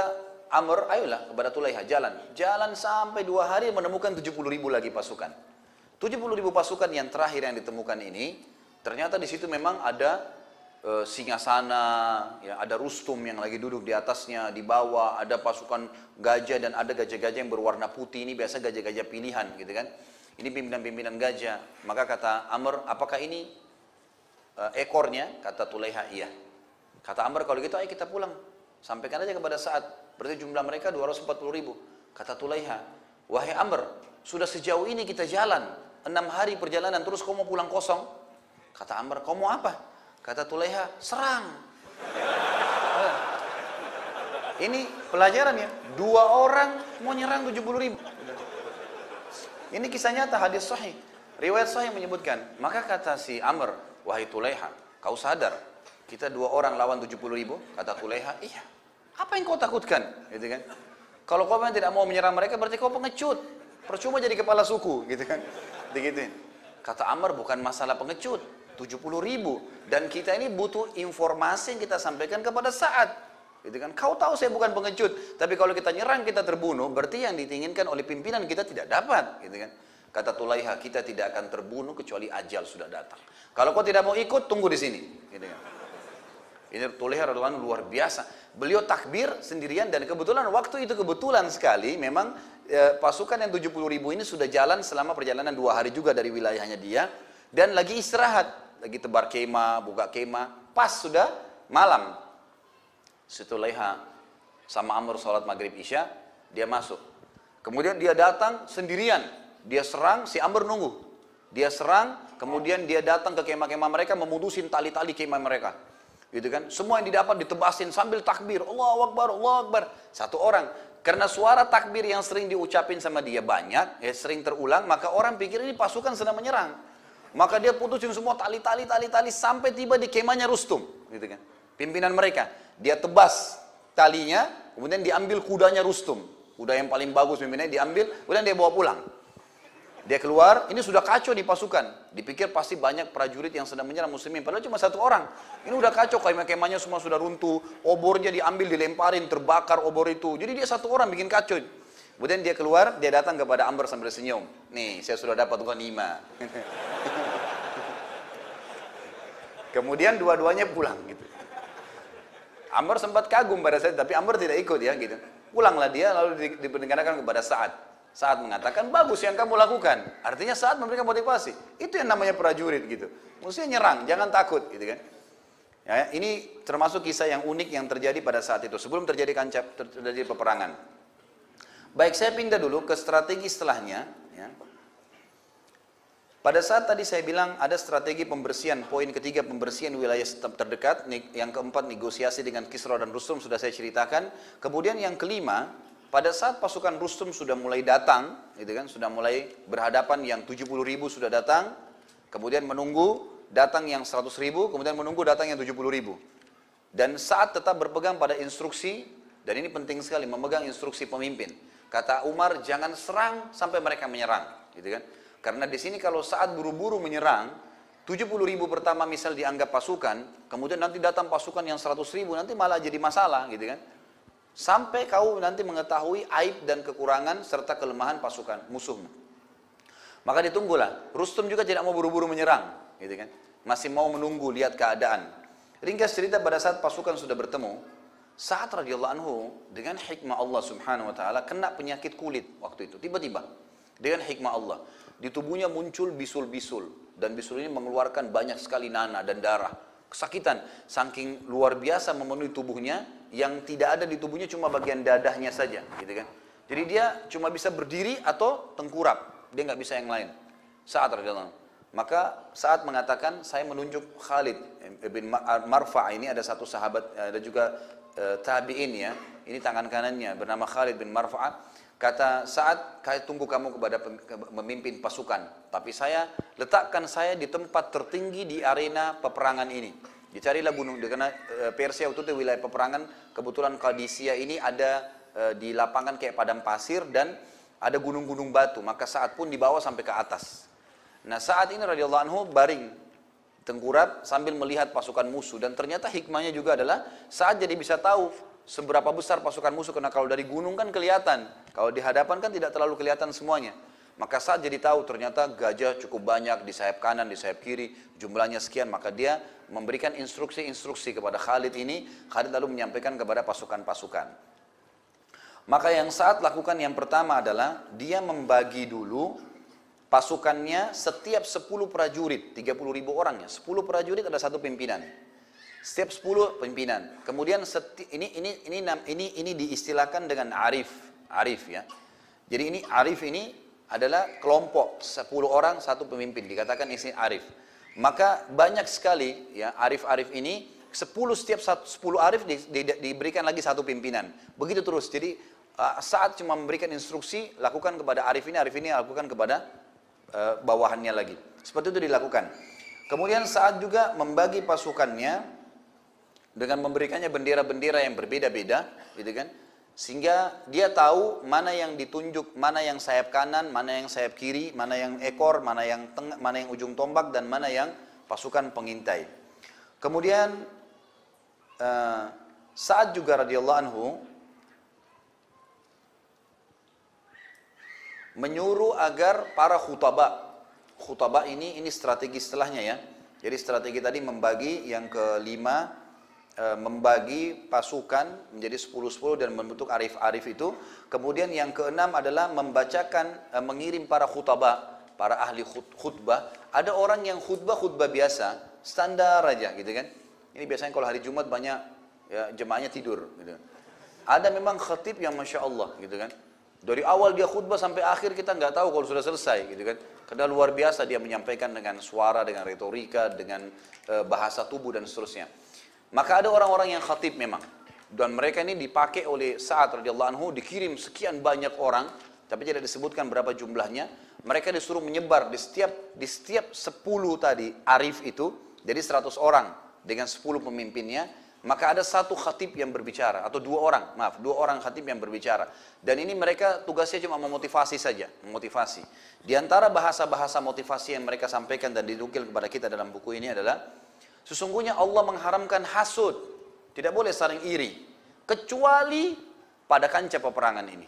Amr, ayolah kepada Tulaiha, jalan. Jalan sampai 2 hari menemukan 70.000 lagi pasukan. 70.000 pasukan yang terakhir yang ditemukan ini, ternyata di situ memang ada Singasana, ya, ada Rustum yang lagi duduk di atasnya, di bawah ada pasukan gajah dan ada gajah-gajah yang berwarna putih. Ini biasa gajah-gajah pilihan, gitu kan? Ini pimpinan-pimpinan gajah. Maka kata Amr, apakah ini ekornya? Kata Tulaiha, iya. Kata Amr, kalau gitu ayo kita pulang. Sampaikan aja kepada Sa'ad. Berarti jumlah mereka 240.000. Kata Tulaiha, wahai Amr, sudah sejauh ini kita jalan 6 hari perjalanan, terus kau mau pulang kosong? Kata Amr, kau mau apa? Kata Tulaiha, serang. Ini pelajaran ya, 2 orang mau nyerang 70.000. Ini kisah nyata, hadis sahih. Riwayat sahih menyebutkan, maka kata si Amr, wahai Tulaiha, kau sadar kita 2 orang lawan 70.000? Kata Tulaiha, iya. Apa yang kau takutkan? Gitu kan? Kalau kau memang tidak mau menyerang mereka, berarti kau pengecut. Percuma jadi kepala suku, gitu kan? Digituin. Kata Amr, bukan masalah pengecut, 70.000. Dan kita ini butuh informasi yang kita sampaikan kepada Sa'ad. Gitu kan? Kau tahu saya bukan pengecut, tapi kalau kita nyerang kita terbunuh, berarti yang diinginkan oleh pimpinan kita tidak dapat, gitu kan? Kata Tulaiha, kita tidak akan terbunuh kecuali ajal sudah datang. Kalau kau tidak mau ikut, tunggu di sini, gitu kan? Ini Tulaiha radhiyallahu anhu luar biasa. Beliau takbir sendirian dan kebetulan waktu itu kebetulan sekali memang pasukan yang 70.000 ini sudah jalan selama perjalanan 2 hari juga dari wilayahnya dia dan lagi istirahat, lagi tebar kemah, buka kemah, pas sudah malam. Tulaiha sama Amr sholat maghrib isya, dia masuk. Kemudian dia datang sendirian, dia serang, si Amr nunggu. Dia serang, kemudian dia datang ke kemah-kemah mereka, memutusin tali-tali kemah mereka. Gitu kan? Semua yang didapat ditebasin sambil takbir, Allahu Akbar, Allahu Akbar. 1 orang. Karena suara takbir yang sering diucapin sama dia banyak, ya sering terulang, maka orang pikir ini pasukan sedang menyerang. Maka dia putusin semua tali-tali sampai tiba di kemahnya Rustum, gitu kan? Pimpinan mereka. Dia tebas talinya, kemudian diambil kudanya Rustum. Kuda yang paling bagus pimpinannya diambil, kemudian dia bawa pulang. Dia keluar, ini sudah kacau di pasukan. Dipikir pasti banyak prajurit yang sedang menyerang muslimin. Padahal cuma 1 orang. Ini udah kacau, kemah-kemahnya semua sudah runtuh. Obornya diambil, dilemparin, terbakar obor itu. Jadi dia 1 orang bikin kacau. Kemudian dia keluar, dia datang kepada Amr sambil senyum. Nih, saya sudah dapat ghanimah. Kemudian dua-duanya pulang gitu. Amr sempat kagum pada saat, tapi Amr tidak ikut ya gitu. Pulanglah dia lalu diperdengarkan kepada Sa'ad. Sa'ad mengatakan, bagus yang kamu lakukan. Artinya Sa'ad memberikan motivasi. Itu yang namanya prajurit gitu. Mestinya nyerang, jangan takut gitu kan. Ya, ini termasuk kisah yang unik yang terjadi pada saat itu. Sebelum terjadi peperangan. Baik, saya pindah dulu ke strategi setelahnya. Ya. Pada saat tadi saya bilang ada strategi pembersihan, poin ketiga pembersihan wilayah terdekat, yang keempat negosiasi dengan Kisra dan Rustum sudah saya ceritakan. Kemudian yang kelima, pada saat pasukan Rustum sudah mulai datang, gitu kan, sudah mulai berhadapan, yang 70.000 sudah datang, kemudian menunggu datang yang 100.000, kemudian menunggu datang yang 70.000. Dan saat tetap berpegang pada instruksi, dan ini penting sekali, memegang instruksi pemimpin. Kata Umar, jangan serang sampai mereka menyerang, gitu kan? Karena di sini kalau saat buru-buru menyerang, 70.000 pertama misal dianggap pasukan, kemudian nanti datang pasukan yang 100.000, nanti malah jadi masalah, gitu kan? Sampai kau nanti mengetahui aib dan kekurangan serta kelemahan pasukan musuhmu. Maka ditunggulah. Rustum juga tidak mau buru-buru menyerang, gitu kan? Masih mau menunggu, lihat keadaan. Ringkas cerita, pada saat pasukan sudah bertemu, Sa'ad radhiyallahu anhu dengan hikmah Allah subhanahu wa ta'ala kena penyakit kulit waktu itu, tiba-tiba. Dengan hikmah Allah. Di tubuhnya muncul bisul-bisul. Dan bisul ini mengeluarkan banyak sekali nanah dan darah. Kesakitan. Saking luar biasa memenuhi tubuhnya. Yang tidak ada di tubuhnya cuma bagian dadahnya saja. Gitu kan. Jadi dia cuma bisa berdiri atau tengkurap. Dia nggak bisa yang lain. Sa'ad radhiyallahu anhu. Maka Sa'ad mengatakan, saya menunjuk Khalid bin Marfa', ini ada satu sahabat, ada juga tabi'in ya. Ini tangan kanannya bernama Khalid bin Marfa'. Kata Sa'ad, saya tunggu kamu kepada memimpin pasukan. Tapi saya letakkan saya di tempat tertinggi di arena peperangan ini. Dicarilah gunung, karena Persia waktu itu wilayah peperangan. Kebetulan Qadisiyah ini ada di lapangan kayak padang pasir dan ada gunung-gunung batu. Maka Sa'ad pun dibawa sampai ke atas. Nah saat ini radhiyallahu anhu baring tengkurap sambil melihat pasukan musuh. Dan ternyata hikmahnya juga adalah Sa'ad jadi bisa tahu seberapa besar pasukan musuh, karena kalau dari gunung kan kelihatan, kalau di hadapan kan tidak terlalu kelihatan semuanya. Maka saat jadi tahu ternyata gajah cukup banyak di sayap kanan, di sayap kiri, jumlahnya sekian. Maka dia memberikan instruksi-instruksi kepada Khalid ini. Khalid lalu menyampaikan kepada pasukan-pasukan. Maka yang saat lakukan yang pertama adalah dia membagi dulu pasukannya, setiap 10 prajurit, 30.000 orang ya, 10 prajurit ada satu pimpinan. Setiap 10 pimpinan. Kemudian ini diistilahkan dengan arif ya. Jadi ini arif ini adalah kelompok 10 orang satu pemimpin, dikatakan isi arif. Maka banyak sekali ya arif-arif ini, 10 arif diberikan lagi satu pimpinan. Begitu terus. Jadi saat cuma memberikan instruksi, lakukan kepada arif ini lakukan kepada bawahannya lagi. Seperti itu dilakukan. Kemudian saat juga membagi pasukannya dengan memberikannya bendera-bendera yang berbeda-beda, gitu kan? Sehingga dia tahu mana yang ditunjuk, mana yang sayap kanan, mana yang sayap kiri, mana yang ekor, mana yang tengah, mana yang ujung tombak, dan mana yang pasukan pengintai. Kemudian Sa'ad juga radhiyallahu anhu menyuruh agar para khutbah ini strategi setelahnya ya. Jadi strategi tadi membagi, yang kelima membagi pasukan menjadi 10-10 dan membentuk arif-arif itu. Kemudian yang keenam adalah membacakan, mengirim para khutbah, para ahli khutbah. Ada orang yang khutbah biasa, standar aja gitu kan. Ini biasanya kalau hari Jumat banyak ya, jemaahnya tidur gitu. Ada memang khatib yang Masya Allah gitu kan. Dari awal dia khutbah sampai akhir kita nggak tahu kalau sudah selesai gitu kan. Karena luar biasa dia menyampaikan dengan suara, dengan retorika, dengan bahasa tubuh dan seterusnya. Maka ada orang-orang yang khatib memang. Dan mereka ini dipakai oleh Sa'ad radhiyallahu anhu, dikirim sekian banyak orang, tapi tidak disebutkan berapa jumlahnya. Mereka disuruh menyebar di setiap 10 tadi arif itu, jadi 100 orang dengan 10 pemimpinnya. Maka ada satu khatib yang berbicara, atau dua orang khatib yang berbicara. Dan ini mereka tugasnya cuma memotivasi saja, memotivasi. Di antara bahasa-bahasa motivasi yang mereka sampaikan dan dinukil kepada kita dalam buku ini adalah, sesungguhnya Allah mengharamkan hasud, tidak boleh saling iri, kecuali pada kancah peperangan ini.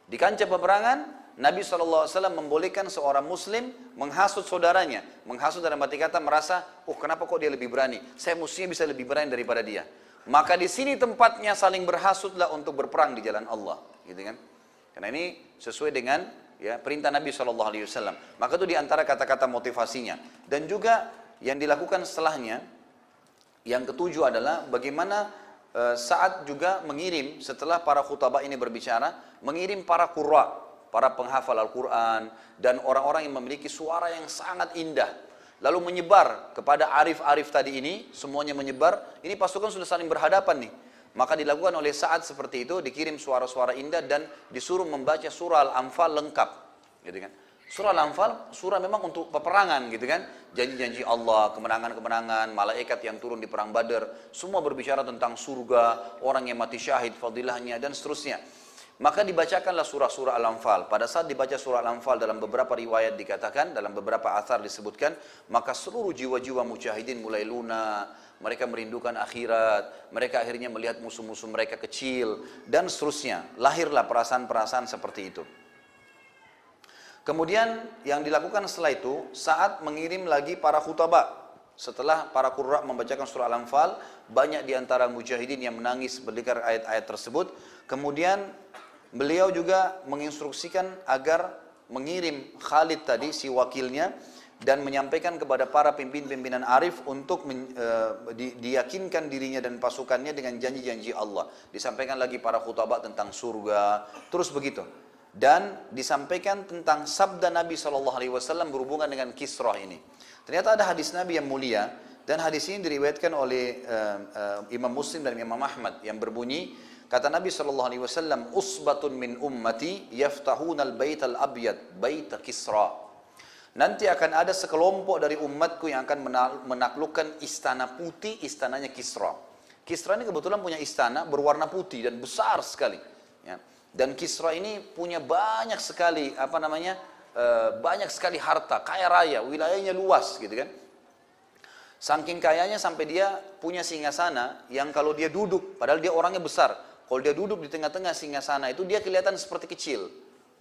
Di kancah peperangan, Nabi SAW membolehkan seorang muslim menghasut saudaranya. Menghasut dalam arti kata merasa, oh kenapa kok dia lebih berani? Saya mestinya bisa lebih berani daripada dia. Maka di sini tempatnya saling berhasutlah untuk berperang di jalan Allah. Gitu kan? Karena ini sesuai dengan ya, perintah Nabi SAW. Maka itu diantara kata-kata motivasinya. Dan juga yang dilakukan setelahnya, yang ketujuh adalah bagaimana Sa'ad juga mengirim, setelah para khutbah ini berbicara, mengirim para qurra. para penghafal Al-Quran, dan orang-orang yang memiliki suara yang sangat indah. Lalu menyebar kepada arif-arif tadi ini, semuanya menyebar, ini pasukan sudah saling berhadapan nih. Maka dilakukan oleh Sa'ad seperti itu, dikirim suara-suara indah dan disuruh membaca surah Al-Anfal lengkap. Gitu kan. Surah Al-Anfal, surah memang untuk peperangan gitu kan. Janji-janji Allah, kemenangan-kemenangan, malaikat yang turun di perang Badar, semua berbicara tentang surga, orang yang mati syahid, fadilahnya dan seterusnya. Maka dibacakanlah surah-surah Al-Anfal. Pada saat dibaca surah Al-Anfal dalam beberapa riwayat dikatakan, dalam beberapa athar disebutkan, maka seluruh jiwa-jiwa mujahidin mulai lunak. Mereka merindukan akhirat, mereka akhirnya melihat musuh-musuh mereka kecil, dan seterusnya. Lahirlah perasaan-perasaan seperti itu. Kemudian yang dilakukan setelah itu, saat mengirim lagi para khutbah. Setelah para qurra membacakan surah Al-Anfal, banyak di antara mujahidin yang menangis mendengar ayat-ayat tersebut. Kemudian beliau juga menginstruksikan agar mengirim Khalid tadi, si wakilnya, dan menyampaikan kepada para pimpinan-pimpinan arif untuk diyakinkan dirinya dan pasukannya dengan janji-janji Allah. Disampaikan lagi para khutbah tentang surga, terus begitu. Dan disampaikan tentang sabda Nabi SAW berhubungan dengan Kisrah ini. Ternyata ada hadis Nabi yang mulia, dan hadis ini diriwayatkan oleh Imam Muslim dan Imam Ahmad yang berbunyi, kata Nabi SAW, "Usbatun min ummati yaftahuna al-bait al-abyad, bait Kisra." Nanti akan ada sekelompok dari umatku yang akan menaklukkan istana putih, istananya Kisra. Kisra ini kebetulan punya istana berwarna putih dan besar sekali. Ya. Dan Kisra ini punya banyak sekali, banyak sekali harta, kaya raya, wilayahnya luas gitu kan. Saking kayanya sampai dia punya singgasana yang kalau dia duduk, padahal dia orangnya besar. Kalau dia duduk di tengah-tengah singgasana itu dia kelihatan seperti kecil.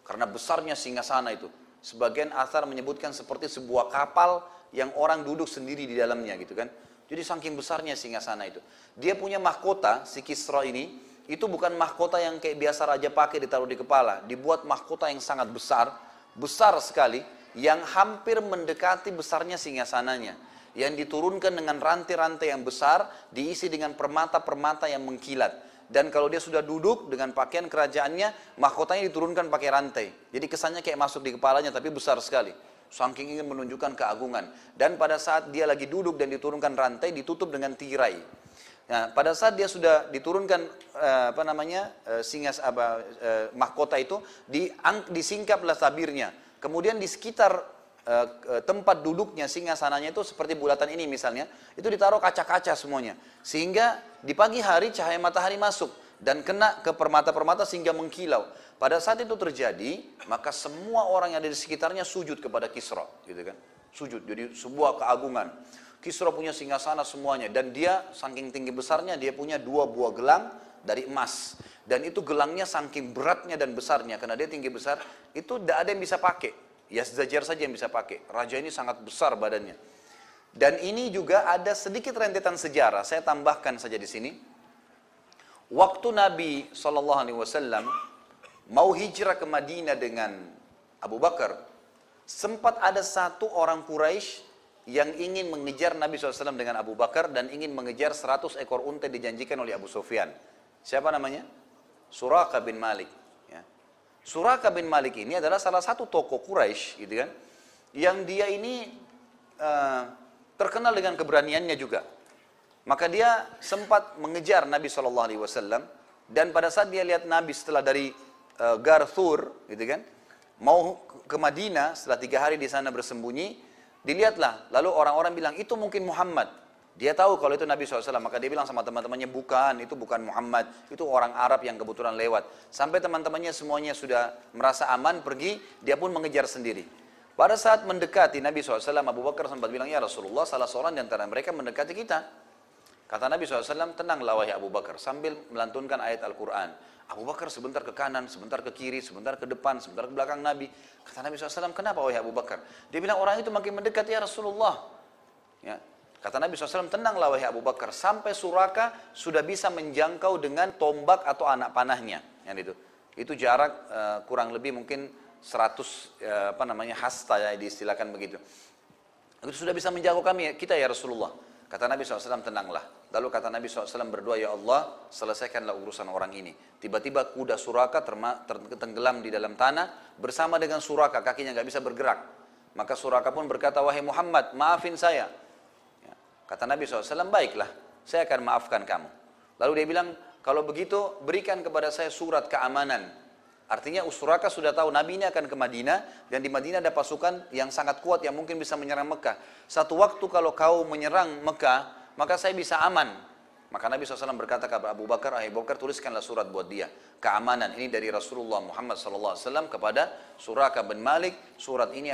Karena besarnya singgasana itu. Sebagian athar menyebutkan seperti sebuah kapal yang orang duduk sendiri di dalamnya gitu kan. Jadi saking besarnya singgasana itu. Dia punya mahkota, si Kisra ini, itu bukan mahkota yang kayak biasa raja pakai ditaruh di kepala. Dibuat mahkota yang sangat besar, besar sekali, yang hampir mendekati besarnya singgasananya. Yang diturunkan dengan rantai-rantai yang besar, diisi dengan permata-permata yang mengkilat. Dan kalau dia sudah duduk dengan pakaian kerajaannya, mahkotanya diturunkan pakai rantai. Jadi kesannya kayak masuk di kepalanya, tapi besar sekali. Saking ingin menunjukkan keagungan. Dan pada saat dia lagi duduk dan diturunkan rantai, ditutup dengan tirai. Nah, pada saat dia sudah diturunkan mahkota itu, disingkaplah tabirnya. Kemudian di sekitar tempat duduknya singgasananya itu seperti bulatan ini misalnya, itu ditaruh kaca-kaca semuanya, sehingga di pagi hari cahaya matahari masuk dan kena ke permata-permata sehingga mengkilau. Pada saat itu terjadi, maka semua orang yang ada di sekitarnya sujud kepada Kisra, gitu kan? Sujud, jadi sebuah keagungan. Kisra punya singgasana semuanya, dan dia saking tinggi besarnya dia punya 2 buah gelang dari emas, dan itu gelangnya saking beratnya dan besarnya karena dia tinggi besar, itu tidak ada yang bisa pakai. Yazdajar saja yang bisa pakai. Raja ini sangat besar badannya. Dan ini juga ada sedikit rentetan sejarah. Saya tambahkan saja di sini. Waktu Nabi SAW mau hijrah ke Madinah dengan Abu Bakar, sempat ada satu orang Quraisy yang ingin mengejar Nabi SAW dengan Abu Bakar dan ingin mengejar 100 ekor unta dijanjikan oleh Abu Sufyan. Siapa namanya? Suraqah bin Malik. Suraqah bin Malik ini adalah salah satu tokoh Quraisy, gitu kan, yang dia ini terkenal dengan keberaniannya juga. Maka dia sempat mengejar Nabi SAW, dan pada saat dia lihat Nabi setelah dari Gar Thur, gitu kan, mau ke Madinah setelah 3 hari di sana bersembunyi, dilihatlah. Lalu orang-orang bilang itu mungkin Muhammad. Dia tahu kalau itu Nabi SAW, maka dia bilang sama teman-temannya, bukan, itu bukan Muhammad, itu orang Arab yang kebetulan lewat. Sampai teman-temannya semuanya sudah merasa aman, pergi, dia pun mengejar sendiri. Pada saat mendekati Nabi SAW, Abu Bakar sempat bilang, ya Rasulullah, salah seorang di antara mereka mendekati kita. Kata Nabi SAW, tenanglah wahai Abu Bakar, sambil melantunkan ayat Al-Quran. Abu Bakar sebentar ke kanan, sebentar ke kiri, sebentar ke depan, sebentar ke belakang Nabi. Kata Nabi SAW, kenapa wahai Abu Bakar? Dia bilang, orang itu makin mendekat ya Rasulullah. Ya. Kata Nabi SAW, tenanglah wahai Abu Bakar, sampai Suraqah sudah bisa menjangkau dengan tombak atau anak panahnya. Yang itu jarak kurang lebih mungkin 100 hasta ya diistilahkan begitu. Itu sudah bisa menjangkau kita ya Rasulullah. Kata Nabi SAW, tenanglah. Lalu kata Nabi SAW berdoa, ya Allah, selesaikanlah urusan orang ini. Tiba-tiba kuda Suraka tenggelam di dalam tanah bersama dengan Suraka, kakinya nggak bisa bergerak. Maka Suraka pun berkata, wahai Muhammad, maafin saya. Ya. Kata Nabi SAW, baiklah, saya akan maafkan kamu. Lalu dia bilang, kalau begitu berikan kepada saya surat keamanan. Artinya Suraka sudah tahu Nabi ini akan ke Madinah, dan di Madinah ada pasukan yang sangat kuat yang mungkin bisa menyerang Mekah. Satu waktu kalau kau menyerang Mekah, maka saya bisa aman. Maka Nabi SAW berkata kepada Abu Bakar, Abu Bakar tuliskanlah surat buat dia. Keamanan ini dari Rasulullah Muhammad SAW kepada Suraka bin Malik. Surat ini